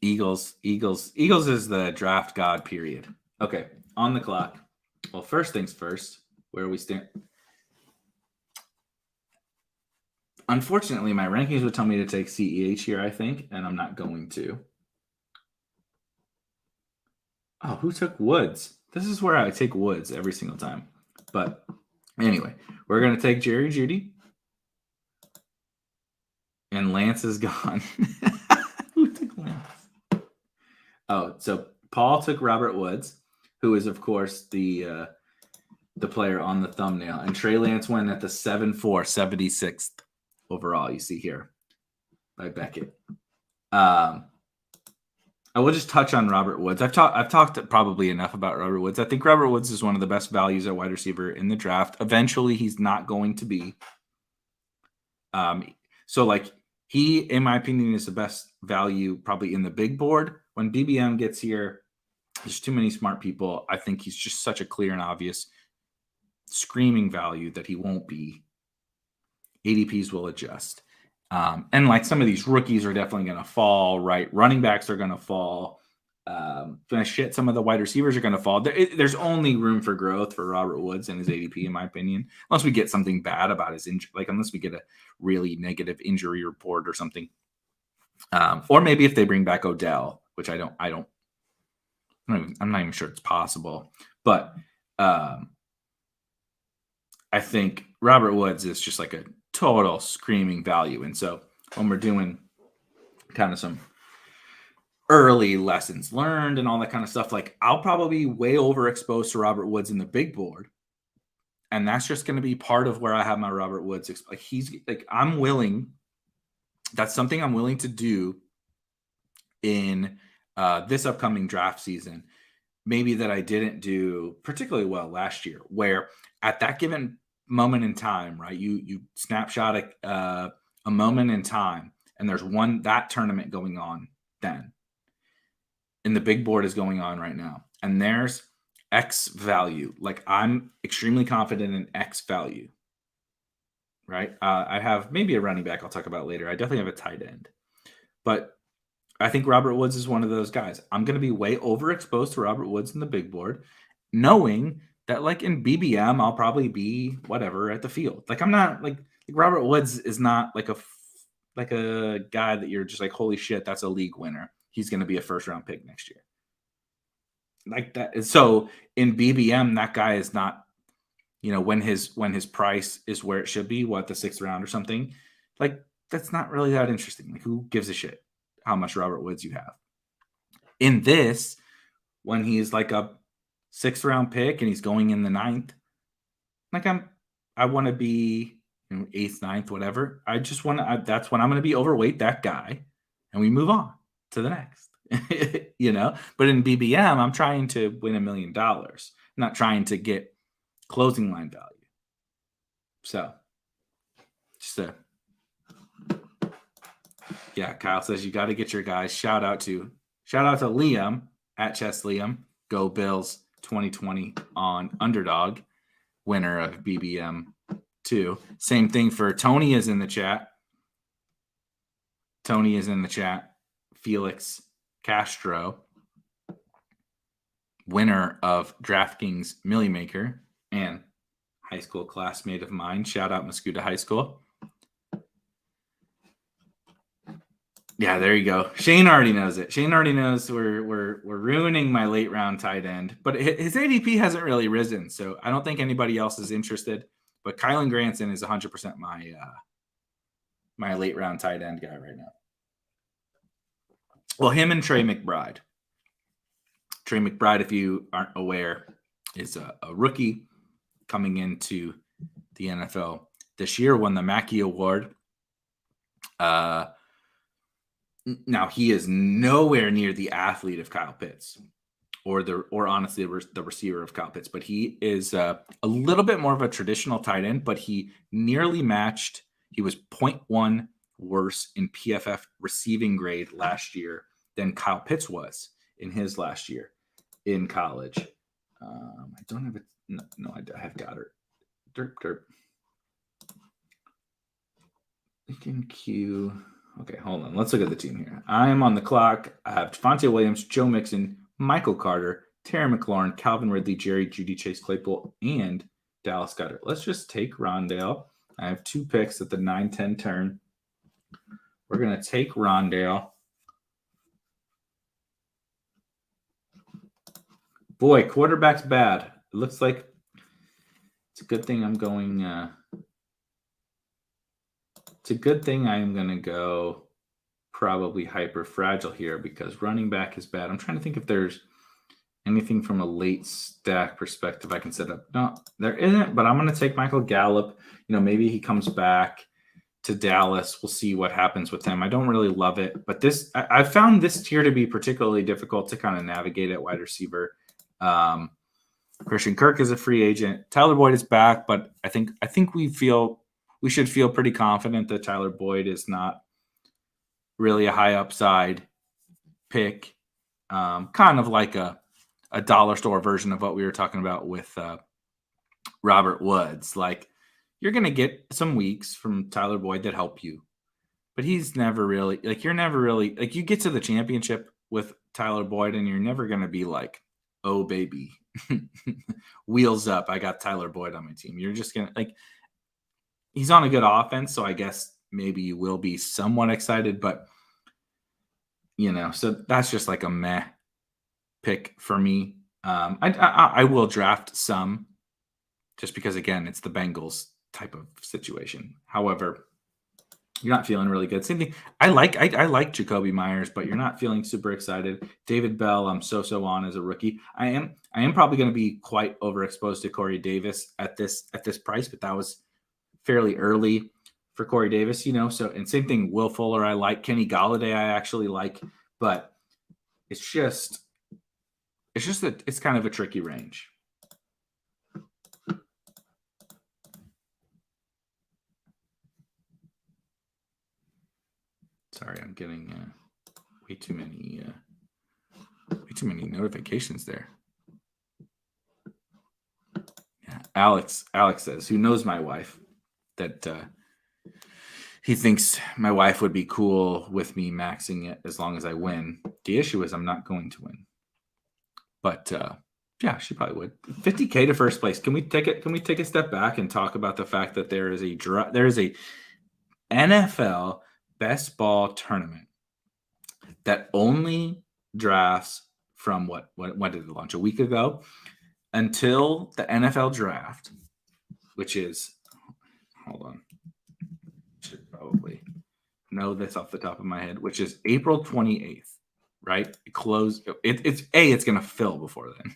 [SPEAKER 1] Eagles is the draft god, period. Okay, on the clock. Well, first things first, where we stand. Unfortunately, my rankings would tell me to take CEH here, I think, and I'm not going to. Oh, who took Woods? This is where I take Woods every single time. But anyway, we're going to take Jerry Jeudy. And Lance is gone. Who took Lance? Oh, so Paul took Robert Woods, who is, of course, the player on the thumbnail. And Trey Lance went at the 7-4, 76th overall, you see here, by Beckett. I will just touch on Robert Woods. I've talked probably enough about Robert Woods. I think Robert Woods is one of the best values at wide receiver in the draft. Eventually, he's not going to be. He, in my opinion, is the best value probably in the big board. When BBM gets here, there's too many smart people. I think he's just such a clear and obvious screaming value that he won't be. ADPs will adjust. And like some of these rookies are definitely going to fall, right? Running backs are going to fall. Some of the wide receivers are going to fall. There's only room for growth for Robert Woods and his ADP, in my opinion, unless we get something bad about his injury, unless we get a really negative injury report or something. Or maybe if they bring back Odell, which I'm not even sure it's possible. But I think Robert Woods is just like a total screaming value. And so when we're doing kind of some early lessons learned and all that kind of stuff, I'll probably be way overexposed to Robert Woods in the big board. And that's just going to be part of where I have my Robert Woods. That's something I'm willing to do in this upcoming draft season. Maybe that I didn't do particularly well last year, where at that given moment in time, right? You snapshot a moment in time, and there's that tournament going on then. And the big board is going on right now. And there's X value. I'm extremely confident in X value, right? I have maybe a running back I'll talk about later. I definitely have a tight end. But I think Robert Woods is one of those guys. I'm going to be way overexposed to Robert Woods in the big board, knowing that in BBM, I'll probably be whatever at the field. I'm not Robert Woods is not like a guy that you're just holy shit, that's a league winner. He's going to be a first round pick next year. Like that. So in BBM, that guy is not, when his price is where it should be, the 6th round or something, that's not really that interesting. Who gives a shit? how much Robert Woods you have. In this, when he's like a 6th round pick and he's going in the 9th, like I want to be 8th, 9th, whatever. I just want to. That's when I'm going to be overweight that guy, and we move on to the next. But in BBM, I'm trying to win $1 million. I'm not trying to get closing line value. So, Kyle says you got to get your guys. Shout out to Liam at Chess Liam. Go Bills 2020 on Underdog, winner of BBM 2. Same thing for Tony is in the chat. Felix Castro, winner of DraftKings Millie Maker and high school classmate of mine. Shout out Muscuda High School. Yeah, there you go. Shane already knows it. Shane already knows we're ruining my late round tight end, but his ADP hasn't really risen, so I don't think anybody else is interested. But Kylan Granson is 100% my late round tight end guy right now. Well, him and Trey McBride. Trey McBride, if you aren't aware, is a rookie coming into the NFL this year, won the Mackey Award. Now, he is nowhere near the athlete of Kyle Pitts or honestly the receiver of Kyle Pitts, but he is a little bit more of a traditional tight end, but he nearly matched. He was 0.1 worse in PFF receiving grade last year than Kyle Pitts was in his last year in college. I don't have it. No, I have got it. Derp. Lincoln Q. Okay, hold on. Let's look at the team here. I am on the clock. I have Javonte Williams, Joe Mixon, Michael Carter, Terry McLaurin, Calvin Ridley, Jerry Jeudy, Chase Claypool, and Dallas Goedert. Let's just take Rondale. I have 2 picks at the 9-10 turn. We're going to take Rondale. Boy, quarterback's bad. It looks like it's a good thing I'm going. It's a good thing I'm going to go probably hyper fragile here because running back is bad. I'm trying to think if there's anything from a late stack perspective I can set up. No, there isn't, but I'm going to take Michael Gallup. Maybe he comes back to Dallas. We'll see what happens with him. I don't really love it, but I found this tier to be particularly difficult to kind of navigate at wide receiver. Christian Kirk is a free agent. Tyler Boyd is back, but I think we should feel pretty confident that Tyler Boyd is not really a high upside pick. Kind of like a dollar store version of what we were talking about with Robert Woods. Like, you're going to get some weeks from Tyler Boyd that help you, but he's never really you get to the championship with Tyler Boyd and you're never going to be like, oh baby, wheels up, I got Tyler Boyd on my team. You're just going to he's on a good offense, so I guess maybe you will be somewhat excited, but so that's just like a meh pick for me. I will draft some just because, again, it's the Bengals type of situation. However, you're not feeling really good. Same thing. I like Jacoby Myers, but you're not feeling super excited. David Bell, I'm so on as a rookie. I am probably going to be quite overexposed to Corey Davis at this price, but that was fairly early for Corey Davis, So, and same thing, Will Fuller, I like. Kenny Golladay, I actually like, but it's kind of a tricky range. Sorry, I'm getting way too many notifications there. Yeah, Alex says, who knows my wife, that he thinks my wife would be cool with me maxing it as long as I win. The issue is I'm not going to win. But yeah, she probably would. $50K to first place. Can we take a step back and talk about the fact that there is a NFL best ball tournament that only drafts from when did it launch? A week ago until the NFL draft, which is, hold on, should probably know this off the top of my head, which is April 28th, right? It closed. It's going to fill before then.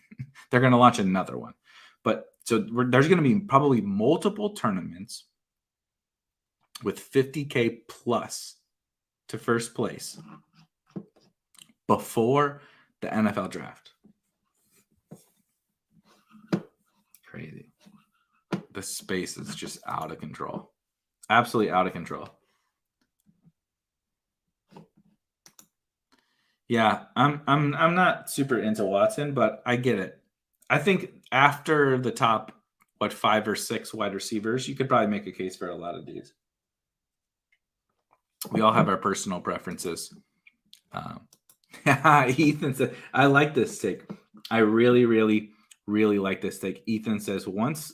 [SPEAKER 1] They're going to launch another one. But so there's going to be probably multiple tournaments with 50K plus to first place before the NFL draft. Crazy. The space is just out of control. Absolutely out of control. Yeah, I'm not super into Watson, but I get it. I think after the top 5 or 6 wide receivers, you could probably make a case for a lot of these. We all have our personal preferences. Ethan said, I like this take. I really, really, really like this take. Ethan says, once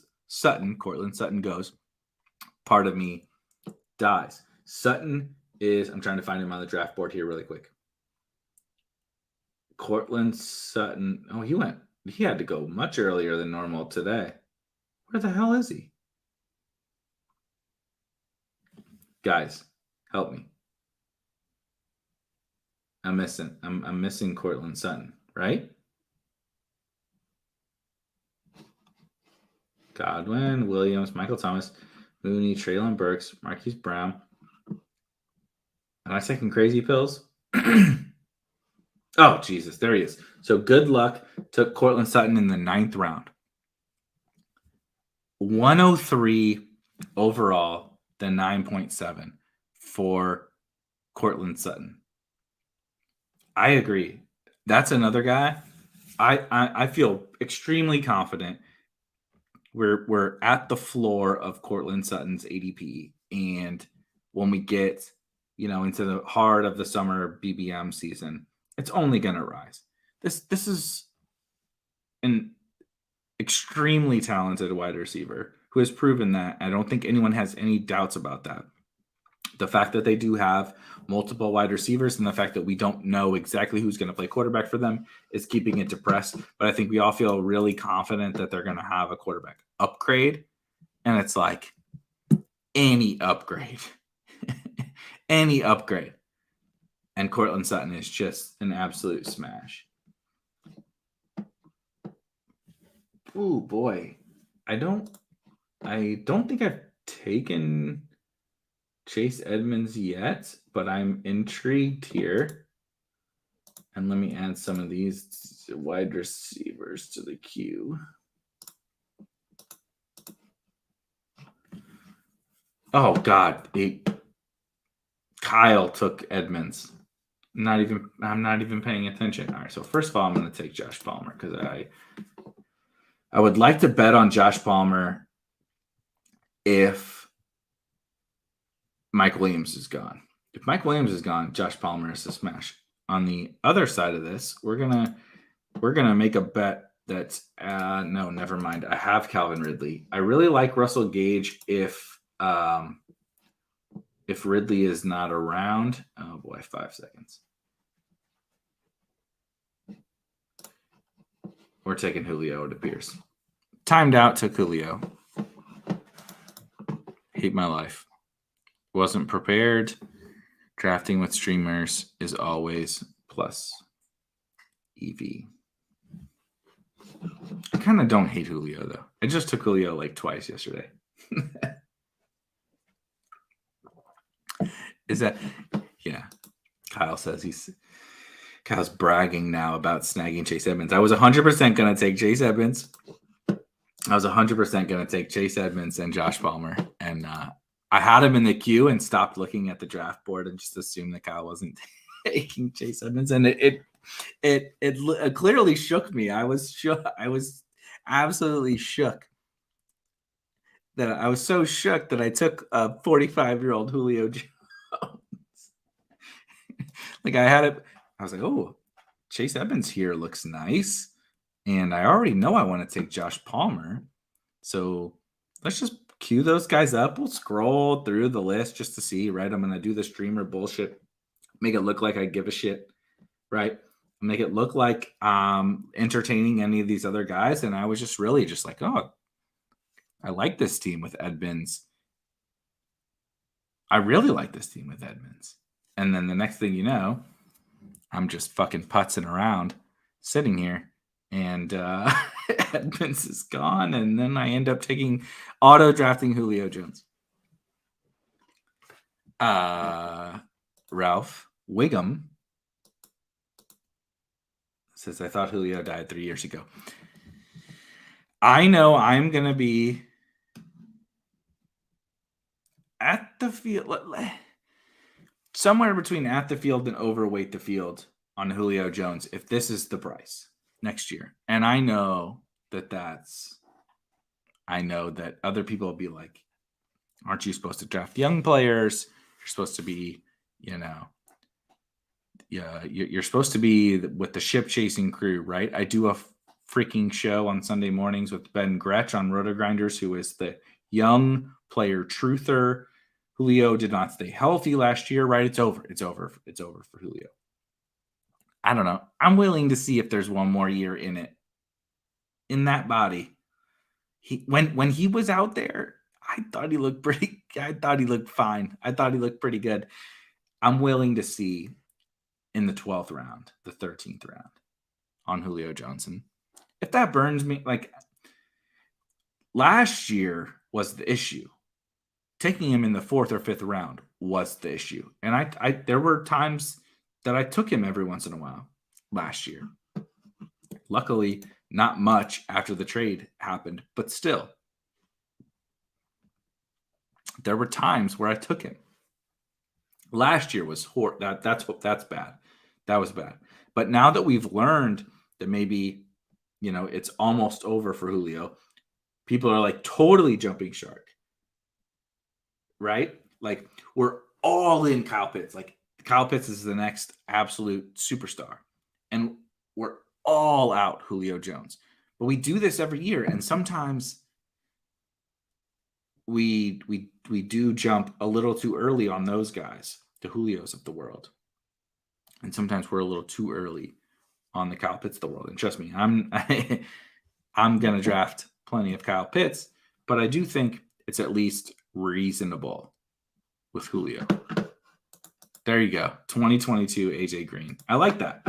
[SPEAKER 1] Cortland Sutton goes, part of me dies. Sutton is, I'm trying to find him on the draft board here really quick. Cortland Sutton. Oh, he had to go much earlier than normal today. Where the hell is he? Guys, help me. I'm missing Cortland Sutton, right? Godwin, Williams, Michael Thomas, Mooney, Treylon Burks, Marquise Brown. Am I taking crazy pills? Oh, Jesus, there he is. So good luck. Took Cortland Sutton in the 9th round. 103 overall, the 9.7 for Cortland Sutton. I agree. That's another guy. I feel extremely confident we're at the floor of Cortland Sutton's ADP, and when we get into the heart of the summer BBM season, it's only going to rise. This is an extremely talented wide receiver who has proven that. I don't think anyone has any doubts about that. The fact that they do have multiple wide receivers and the fact that we don't know exactly who's going to play quarterback for them is keeping it depressed. But I think we all feel really confident that they're going to have a quarterback upgrade. And it's like any upgrade, any upgrade. And Cortland Sutton is just an absolute smash. Oh boy. I don't think I've taken Chase Edmonds yet, but I'm intrigued here. And let me add some of these wide receivers to the queue. Oh God, Kyle took Edmonds. I'm not even paying attention. All right, so first of all, I'm going to take Josh Palmer because I would like to bet on Josh Palmer if Mike Williams is gone. If Mike Williams is gone, Josh Palmer is a smash. On the other side of this, we're gonna make a bet that's no, never mind. I have Calvin Ridley. I really like Russell Gage if Ridley is not around. Oh boy, 5 seconds. We're taking Julio, it appears. Timed out, took Julio. Hate my life. Wasn't prepared. Drafting with streamers is always plus EV. I kind of don't hate Julio, though. I just took Julio like twice yesterday. Is that, yeah. Kyle says Kyle's bragging now about snagging Chase Edmonds. I was 100% going to take Chase Edmonds. I was 100% going to take Chase Edmonds and Josh Palmer. And I had him in the queue and stopped looking at the draft board and just assumed that Kyle wasn't taking Chase Edmonds. And it clearly shook me. I was shook. I was absolutely shook. That I was so shook that I took a 45-year-old Julio Jones. Like I had it. I was like, oh, Chase Edmonds here looks nice. And I already know I want to take Josh Palmer. So let's just queue those guys up. We'll scroll through the list just to see, right? I'm going to do the streamer bullshit. Make it look like I give a shit, right? Make it look like entertaining any of these other guys. And I was just really just like, oh, I like this team with Edmonds, I really like this team with Edmonds. And then the next thing you know, I'm just fucking putzing around, sitting here, and Edmonds is gone. And then I end up auto drafting Julio Jones. Ralph Wiggum says, I thought Julio died 3 years ago. I know I'm going to be at the field, somewhere between at the field and overweight the field on Julio Jones, if this is the price next year. And I know that other people will be like, aren't you supposed to draft young players? You're supposed to be, you're supposed to be with the ship chasing crew, right? I do a freaking show on Sunday mornings with Ben Gretsch on Roto Grinders, who is the young player truther. Julio did not stay healthy last year, right? It's over. It's over for Julio. I don't know. I'm willing to see if there's one more year in it. In that body. When he was out there, I thought he looked fine. I thought he looked pretty good. I'm willing to see in the 12th round, the 13th round on Julio Johnson. If that burns me, like last year was the issue. Taking him in the 4th or 5th round was the issue. And I there were times that I took him every once in a while last year. Luckily, not much after the trade happened, but still. There were times where I took him. Last year was that's bad. That was bad. But now that we've learned that maybe, it's almost over for Julio, people are like totally jumping shark. Right? Like we're all in Kyle Pitts. Like Kyle Pitts is the next absolute superstar. And we're all out Julio Jones. But we do this every year. And sometimes we do jump a little too early on those guys, the Julios of the world. And sometimes we're a little too early on the Kyle Pitts of the world. And trust me, I'm going to draft plenty of Kyle Pitts, but I do think it's at least reasonable with Julio. There you go. 2022 AJ Green. I like that.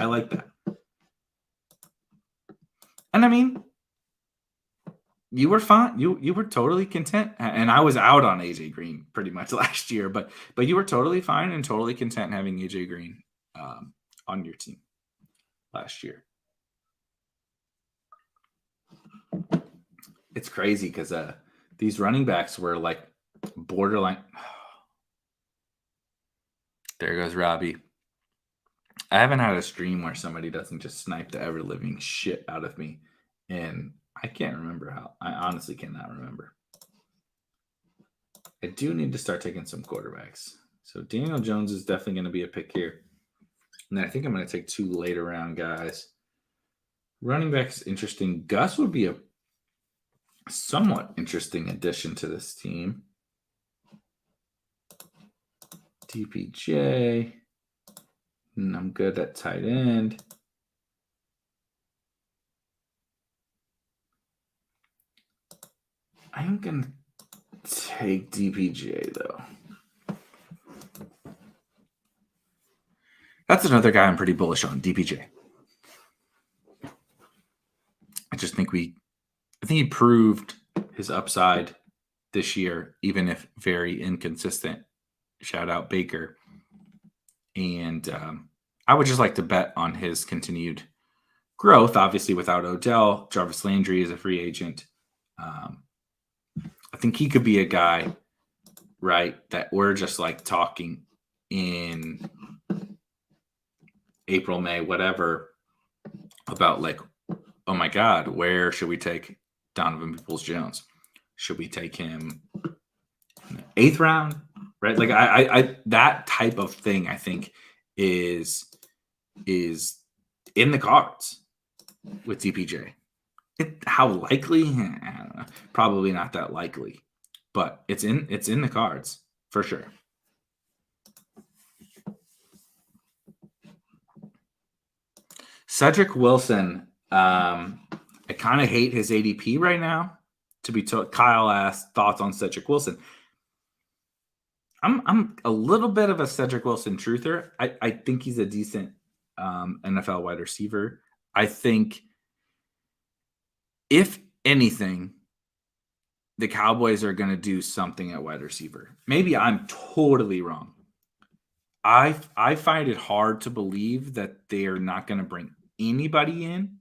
[SPEAKER 1] And I mean, you were fine. You were totally content. And I was out on AJ Green pretty much last year, but you were totally fine and totally content having AJ Green on your team last year. It's crazy because these running backs were like borderline. There goes Robbie. I haven't had a stream where somebody doesn't just snipe the ever living shit out of me. And I can't remember how. I honestly cannot remember. I do need to start taking some quarterbacks. So Daniel Jones is definitely going to be a pick here. And then I think I'm going to take 2 later round guys. Running backs, interesting. Gus would be a somewhat interesting addition to this team. DPJ. And I'm good at tight end. I'm going to take DPJ, though. That's another guy I'm pretty bullish on, DPJ. I just think he proved his upside this year, even if very inconsistent. Shout out Baker. And I would just like to bet on his continued growth, obviously without Odell. Jarvis Landry is a free agent. I think he could be a guy, right, that we're just like talking in April, May, whatever, about like, oh my God, where should we take Donovan Peoples-Jones? Should we take him in the 8th round? Right? Like I that type of thing I think is in the cards with DPJ. How likely? I don't know. Probably not that likely. But it's in the cards for sure. Cedric Wilson, I kind of hate his ADP right now. To be told, Kyle asked thoughts on Cedric Wilson. I'm a little bit of a Cedric Wilson truther. I think he's a decent NFL wide receiver. I think if anything, the Cowboys are going to do something at wide receiver. Maybe I'm totally wrong. I find it hard to believe that they're not going to bring anybody in.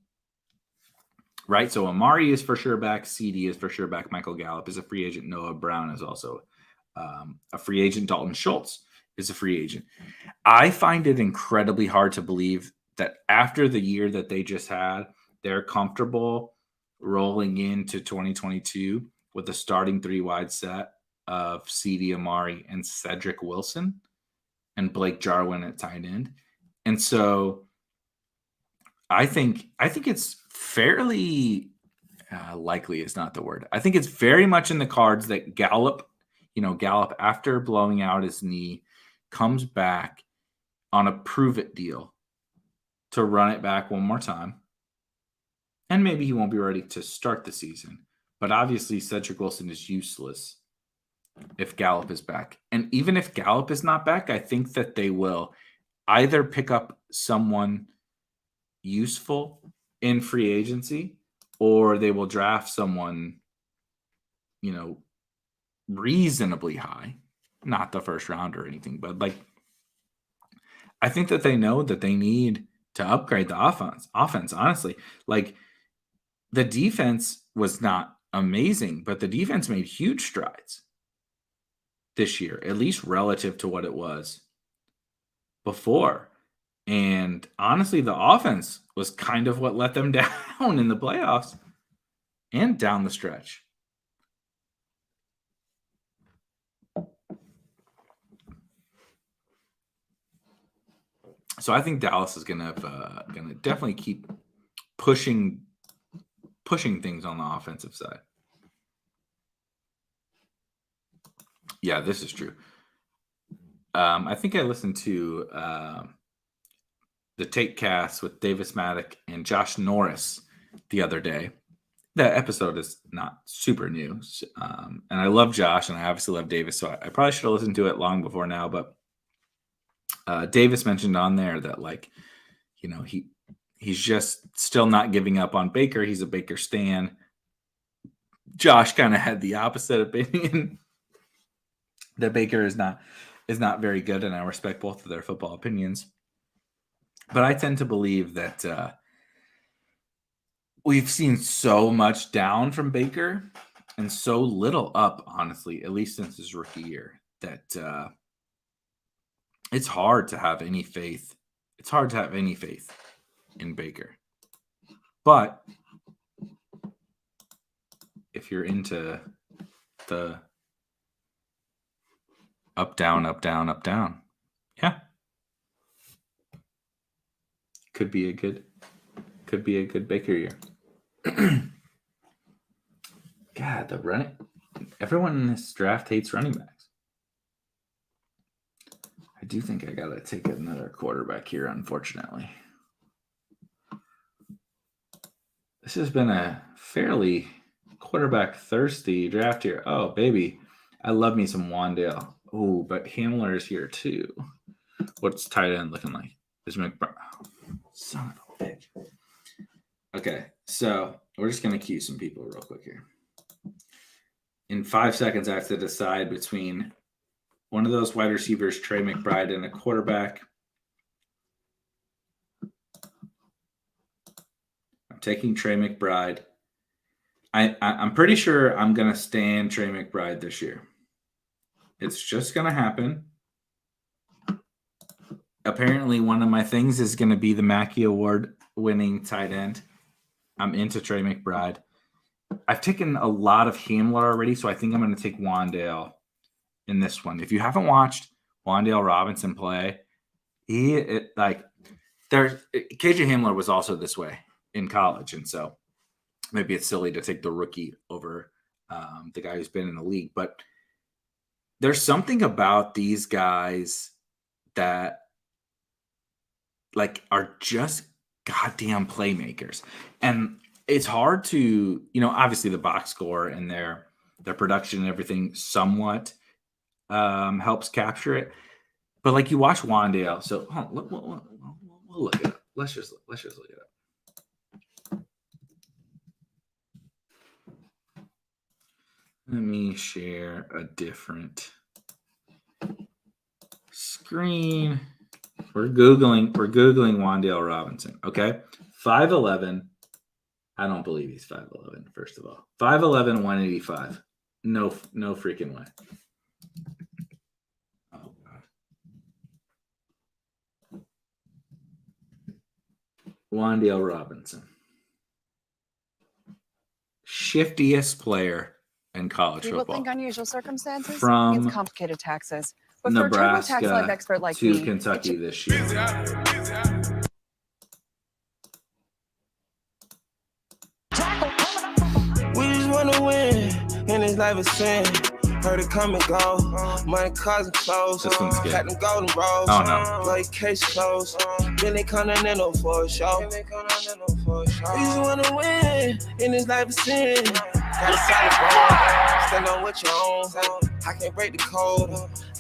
[SPEAKER 1] Right, so Amari is for sure back. CD is for sure back. Michael Gallup is a free agent. Noah Brown is also a free agent. Dalton Schultz is a free agent. I find it incredibly hard to believe that after the year that they just had, they're comfortable rolling into 2022 with a starting 3-wide set of CD Amari and Cedric Wilson and Blake Jarwin at tight end. And so I think it's fairly likely is not the word. I think it's very much in the cards that Gallup after blowing out his knee, comes back on a prove it deal to run it back one more time. And maybe he won't be ready to start the season. But obviously, Cedric Wilson is useless if Gallup is back. And even if Gallup is not back, I think that they will either pick up someone useful in free agency, or they will draft someone, reasonably high, not the first round or anything, but like, I think that they know that they need to upgrade the offense, honestly. Like, the defense was not amazing, but the defense made huge strides this year, at least relative to what it was before. And honestly, the offense was kind of what let them down in the playoffs and down the stretch. So I think Dallas is gonna definitely keep pushing things on the offensive side. Yeah, this is true. I think I listened to the Take Cast with Davis Maddock and Josh Norris the other day. That episode is not super new, and I love Josh, and I obviously love Davis, so I probably should have listened to it long before now. But Davis mentioned on there that, like, he's just still not giving up on Baker. He's a Baker stan. Josh kind of had the opposite opinion that Baker is not very good, and I respect both of their football opinions. But I tend to believe that we've seen so much down from Baker and so little up, honestly, at least since his rookie year, that it's hard to have any faith. It's hard to have any faith in Baker. But if you're into the up, down, up, down, up, down, yeah, could be a good Baker year. God, everyone in this draft hates running backs. I do think I gotta take another quarterback here, unfortunately. This has been a fairly quarterback thirsty draft here. Oh, baby. I love me some Wandale. Oh, but Hamler is here too. What's tight end looking like? Is McBride. Son of a bitch. Okay, so we're just going to cue some people real quick here. In 5 seconds, I have to decide between one of those wide receivers, Trey McBride, and a quarterback. I'm taking Trey McBride. I'm pretty sure I'm going to stand Trey McBride this year. It's just going to happen. Apparently, one of my things is going to be the Mackey Award winning tight end. I'm into Trey McBride. I've taken a lot of Hamler already, so I think I'm going to take Wandale in this one. If you haven't watched Wandale Robinson play, KJ Hamler was also this way in college, and so maybe it's silly to take the rookie over the guy who's been in the league. But there's something about these guys that are just goddamn playmakers. And it's hard to, obviously the box score and their production and everything somewhat helps capture it. But like you watch Wandale, so we'll look it up. Let's just look it up. Let me share a different screen. We're googling Wandale Robinson. Okay, 5'11". I don't believe he's 5'11". First of all, 5'11", 185. No freaking way. Oh God. Wandale Robinson, shiftiest player in college
[SPEAKER 2] People
[SPEAKER 1] football.
[SPEAKER 2] think unusual circumstances
[SPEAKER 1] From
[SPEAKER 2] means complicated taxes. But
[SPEAKER 1] Nebraska
[SPEAKER 2] for a TurboTax Live expert like
[SPEAKER 1] to
[SPEAKER 2] me,
[SPEAKER 1] Kentucky this year.
[SPEAKER 3] We just wanna win, and this life is sin. Heard it come and go, money, cars and clothes.
[SPEAKER 1] This one's good.
[SPEAKER 3] Had them golden rolls.
[SPEAKER 1] Oh no.
[SPEAKER 3] Like case closed. Billy Continental for a show. We just wanna win, and this life is sin. Got a solid ball, stand on what you own. I can't break the code,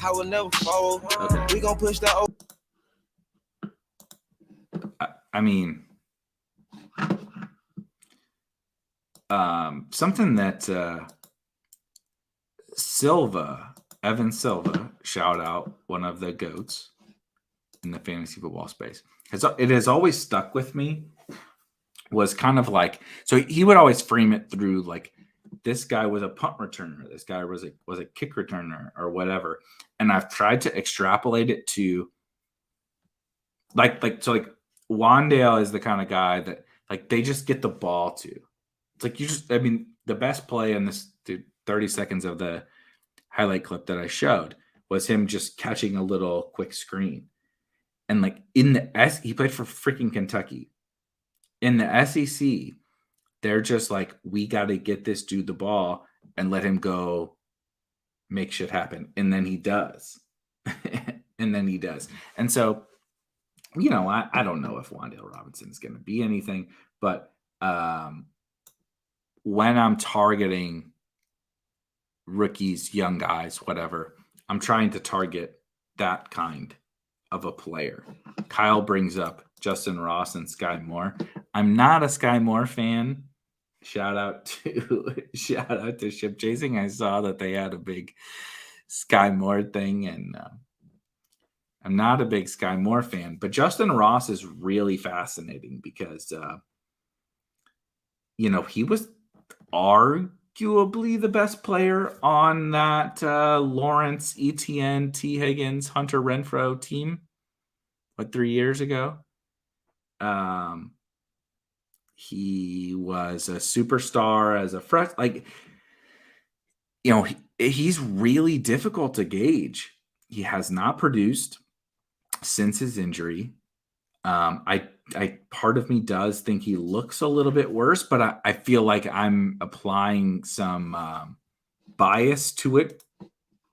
[SPEAKER 3] I will never fold.
[SPEAKER 1] Okay.
[SPEAKER 3] We gon' push the.
[SPEAKER 1] I mean, something that Evan Silva, shout out, one of the GOATs in the fantasy football space, it has always stuck with me, was kind of like, so he would always frame it through like, this guy was a punt returner, this guy was a kick returner or whatever. And I've tried to extrapolate it to like Wandale is the kind of guy that like they just get the ball to. It's like the best play in this 30 seconds of the highlight clip that I showed was him just catching a little quick screen. And like he played for freaking Kentucky. In the SEC, they're just like, we got to get this dude the ball and let him go make shit happen. And then he does. And so, I don't know if Wandale Robinson is going to be anything, but when I'm targeting rookies, young guys, whatever, I'm trying to target that kind of a player. Kyle brings up Justin Ross and Sky Moore. I'm not a Sky Moore fan. Shout out to Ship Chasing. I saw that they had a big Sky Moore thing, and I'm not a big Sky Moore fan. But Justin Ross is really fascinating because, he was arguably the best player on that Lawrence, Etienne, T. Higgins, Hunter Renfrow team, 3 years ago. He was a superstar as a freshman. He's really difficult to gauge. He has not produced since his injury. I part of me does think he looks a little bit worse, but I feel like I'm applying some bias to it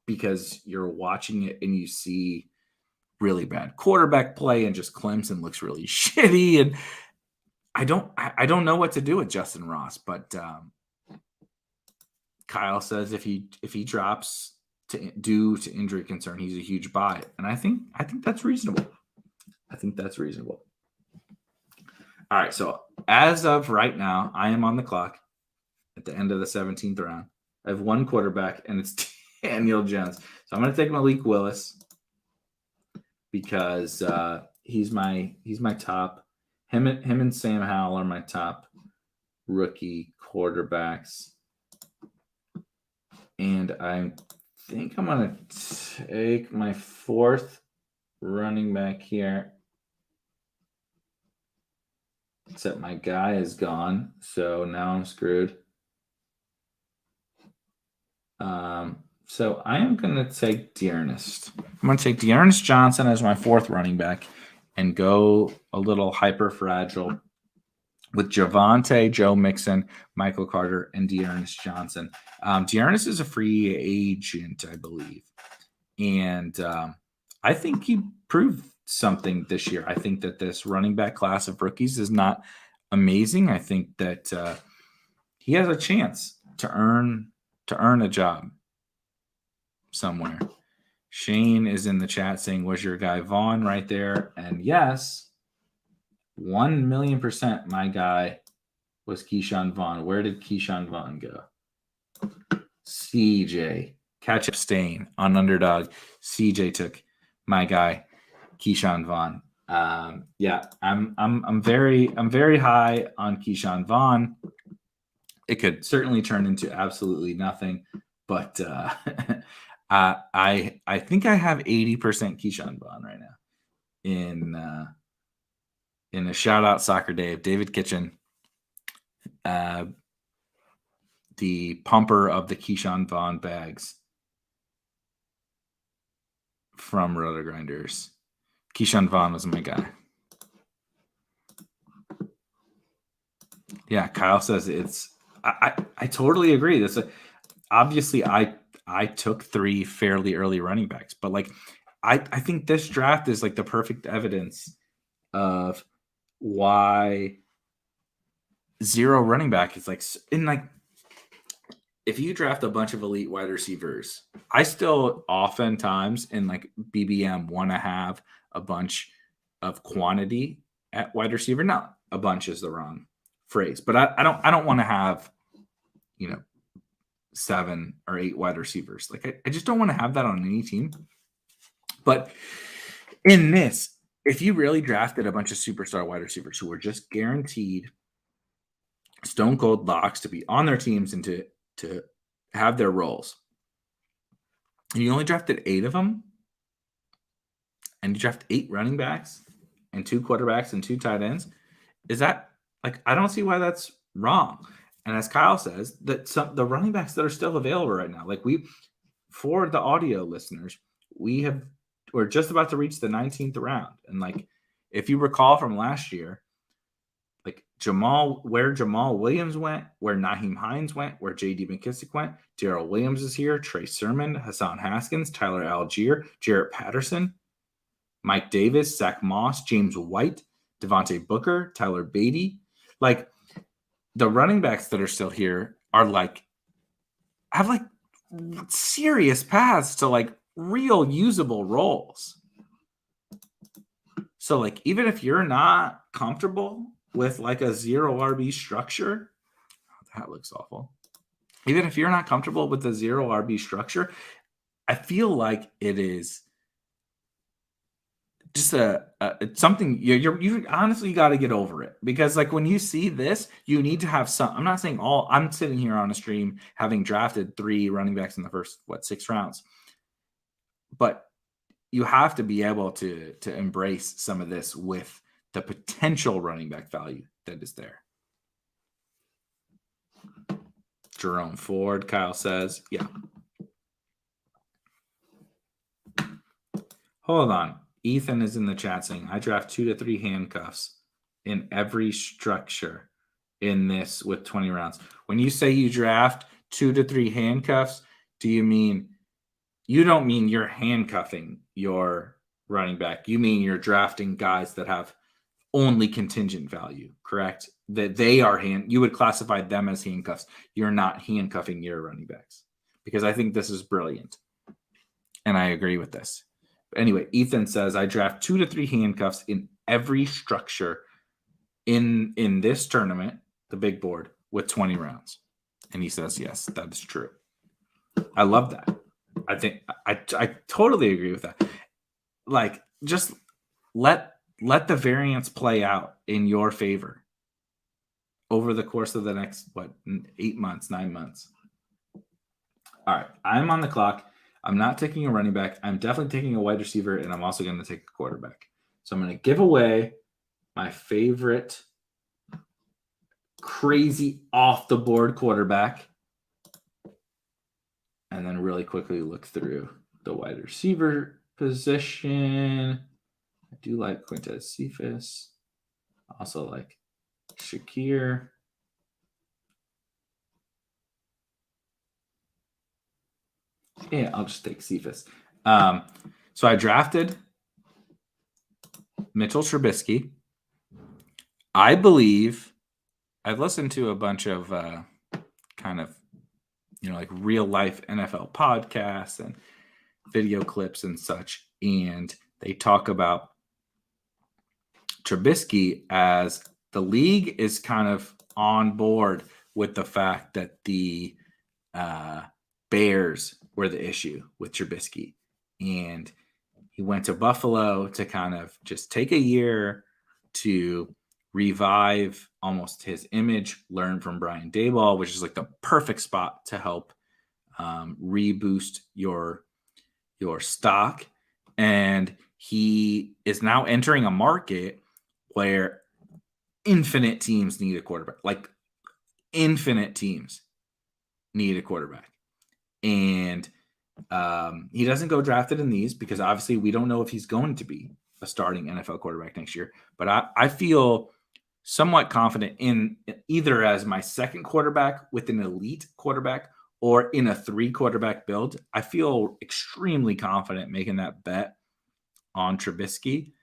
[SPEAKER 1] because you're watching it and you see really bad quarterback play and just Clemson looks really shitty. And I don't know what to do with Justin Ross, but Kyle says if he drops due to injury concern, he's a huge buy. And I think that's reasonable. All right, so as of right now, I am on the clock at the end of the 17th round. I have one quarterback, and it's Daniel Jones. So I'm going to take Malik Willis because he's my top. Him and Sam Howell are my top rookie quarterbacks. And I think I'm going to take my fourth running back here. Except my guy is gone, so now I'm screwed. So I am going to take Dearness. I'm going to take Dearness Johnson as my fourth running back and go a little hyper fragile with Javonte, Joe Mixon, Michael Carter, and Dearness Johnson. Dearness is a free agent, I believe. And I think he proved something this year. I think that this running back class of rookies is not amazing. I think that he has a chance to earn a job somewhere. Shane is in the chat saying, was your guy Vaughn right there? And yes, 1,000,000% my guy was Keyshawn Vaughn. Where did Keyshawn Vaughn go? CJ. Catch up stain on underdog. CJ took my guy, Keyshawn Vaughn. Yeah, I'm very high on Keyshawn Vaughn. It could certainly turn into absolutely nothing, but I think I have 80% Keyshawn Vaughn right now in a shout out Soccer Dave, David Kitchen, the pumper of the Keyshawn Vaughn bags from Roto Grinders. Keyshawn Vaughn was my guy. Yeah, Kyle says it's. I totally agree. That's obviously I took 3 fairly early running backs, but like I think this draft is like the perfect evidence of why 0 running back is like in like if you draft a bunch of elite wide receivers, I still oftentimes in like BBM want to have a bunch of quantity at wide receiver. Not a bunch is the wrong phrase, but I don't want to have 7 or 8 wide receivers. Like I just don't want to have that on any team. But in this, if you really drafted a bunch of superstar wide receivers who were just guaranteed stone cold locks to be on their teams and to have their roles, and you only drafted 8 of them, and you draft 8 running backs and 2 quarterbacks and 2 tight ends, is that like I don't see why that's wrong. And as Kyle says, that the running backs that are still available right now, like for the audio listeners, we're just about to reach the 19th round. And like, if you recall from last year, like where Jamal Williams went, where Nyheim Hines went, where J.D. McKissick went, Darrell Williams is here, Trey Sermon, Hassan Haskins, Tyler Algier, Jarrett Patterson, Mike Davis, Zach Moss, James White, Devontae Booker, Tyler Beatty. Like, the running backs that are still here are like have like serious paths to like real usable roles. So like even if you're not comfortable with like a 0 RB structure, that looks awful. Even if you're not comfortable with the 0 RB structure, I feel like it is just it's something you honestly got to get over it, because like when you see this, you need to have some. I'm not saying I'm sitting here on a stream having drafted 3 running backs in the first 6 rounds, but you have to be able to embrace some of this with the potential running back value that is there. Jerome Ford, Kyle says, yeah. Hold on. Ethan is in the chat saying, I draft 2 to 3 handcuffs in every structure in this with 20 rounds. When you say you draft 2 to 3 handcuffs, do you mean you don't mean you're handcuffing your running back? You mean you're drafting guys that have only contingent value, correct? That they are you would classify them as handcuffs. You're not handcuffing your running backs, because I think this is brilliant. And I agree with this. Anyway, Ethan says, I draft 2 to 3 handcuffs in every structure in this tournament, the big board, with 20 rounds. And he says, yes, that is true. I love that. I think I totally agree with that. Like, just let the variance play out in your favor over the course of the next, 8 months, 9 months. All right, I'm on the clock. I'm not taking a running back. I'm definitely taking a wide receiver, and I'm also going to take a quarterback. So I'm going to give away my favorite crazy off-the-board quarterback, and then really quickly look through the wide receiver position. I do like Quintez Cephas. I also like Shakir. Yeah, I'll just take Cephas. So I drafted Mitchell Trubisky. I believe I've listened to a bunch of kind of, like real life NFL podcasts, and video clips and such, and they talk about Trubisky as the league is kind of on board with the fact that the Bears were the issue with Trubisky. And he went to Buffalo to kind of just take a year to revive almost his image, learn from Brian Daboll, which is like the perfect spot to help reboost your stock. And he is now entering a market where infinite teams need a quarterback. Like infinite teams need a quarterback. And he doesn't go drafted in these because obviously we don't know if he's going to be a starting NFL quarterback next year. But I feel somewhat confident in either as my second quarterback with an elite quarterback or in a 3 quarterback build. I feel extremely confident making that bet on Trubisky.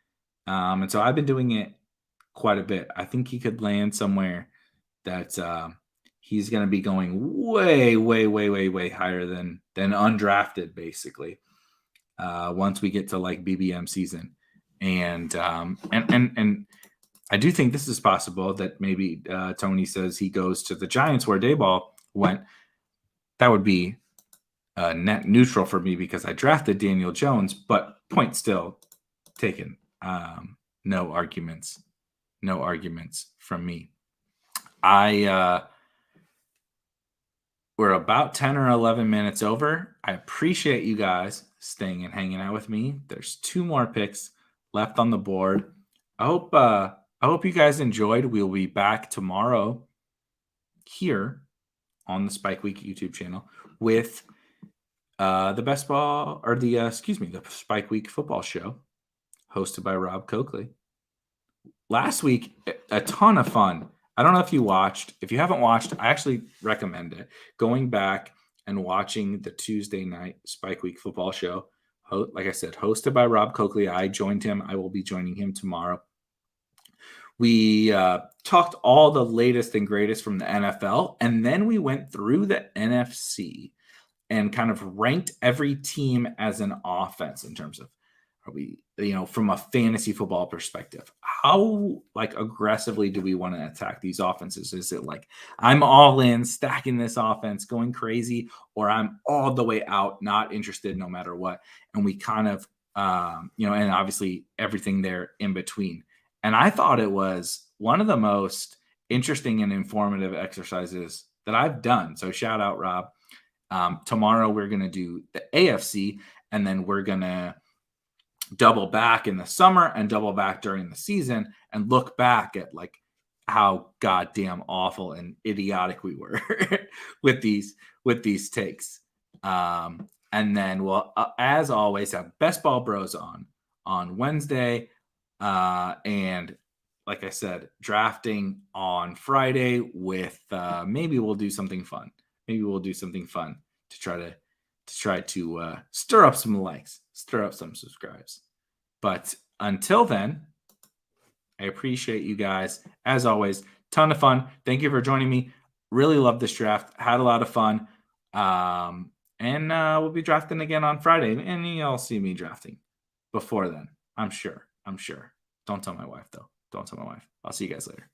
[SPEAKER 1] And so I've been doing it quite a bit. I think he could land somewhere that he's going to be going way, way, way, way, way higher than undrafted, basically, once we get to like BBM season. And I do think this is possible that maybe Tony says he goes to the Giants where Daboll went. That would be net neutral for me because I drafted Daniel Jones, but point still taken. No arguments from me. We're about 10 or 11 minutes over. I appreciate you guys staying and hanging out with me. There's 2 more picks left on the board. I hope you guys enjoyed. We'll be back tomorrow here on the Spike Week YouTube channel with the Spike Week football show hosted by Rob Coakley. Last week, a ton of fun. I don't know if you watched. If you haven't watched, I actually recommend it. Going back and watching the Tuesday night Spike Week football show. Like I said, hosted by Rob Coakley. I joined him. I will be joining him tomorrow. We talked all the latest and greatest from the NFL, and then we went through the NFC and kind of ranked every team as an offense in terms of, are we, from a fantasy football perspective, how like aggressively do we want to attack these offenses? Is it like I'm all in, stacking this offense, going crazy, or I'm all the way out, not interested no matter what? And we kind of, and obviously everything there in between. And I thought it was one of the most interesting and informative exercises that I've done. So shout out, Rob. Tomorrow we're going to do the AFC, and then we're going to double back in the summer and double back during the season and look back at like how goddamn awful and idiotic we were with these takes. And then we'll, as always, have Best Ball Bros on Wednesday. And like I said, drafting on Friday with maybe we'll do something fun. Maybe we'll do something fun to try to stir up some likes, stir up some subscribes. But until then, I appreciate you guys. As always, ton of fun. Thank you for joining me. Really love this draft. Had a lot of fun. And we'll be drafting again on Friday. And you'll see me drafting before then. I'm sure. Don't tell my wife, though. Don't tell my wife. I'll see you guys later.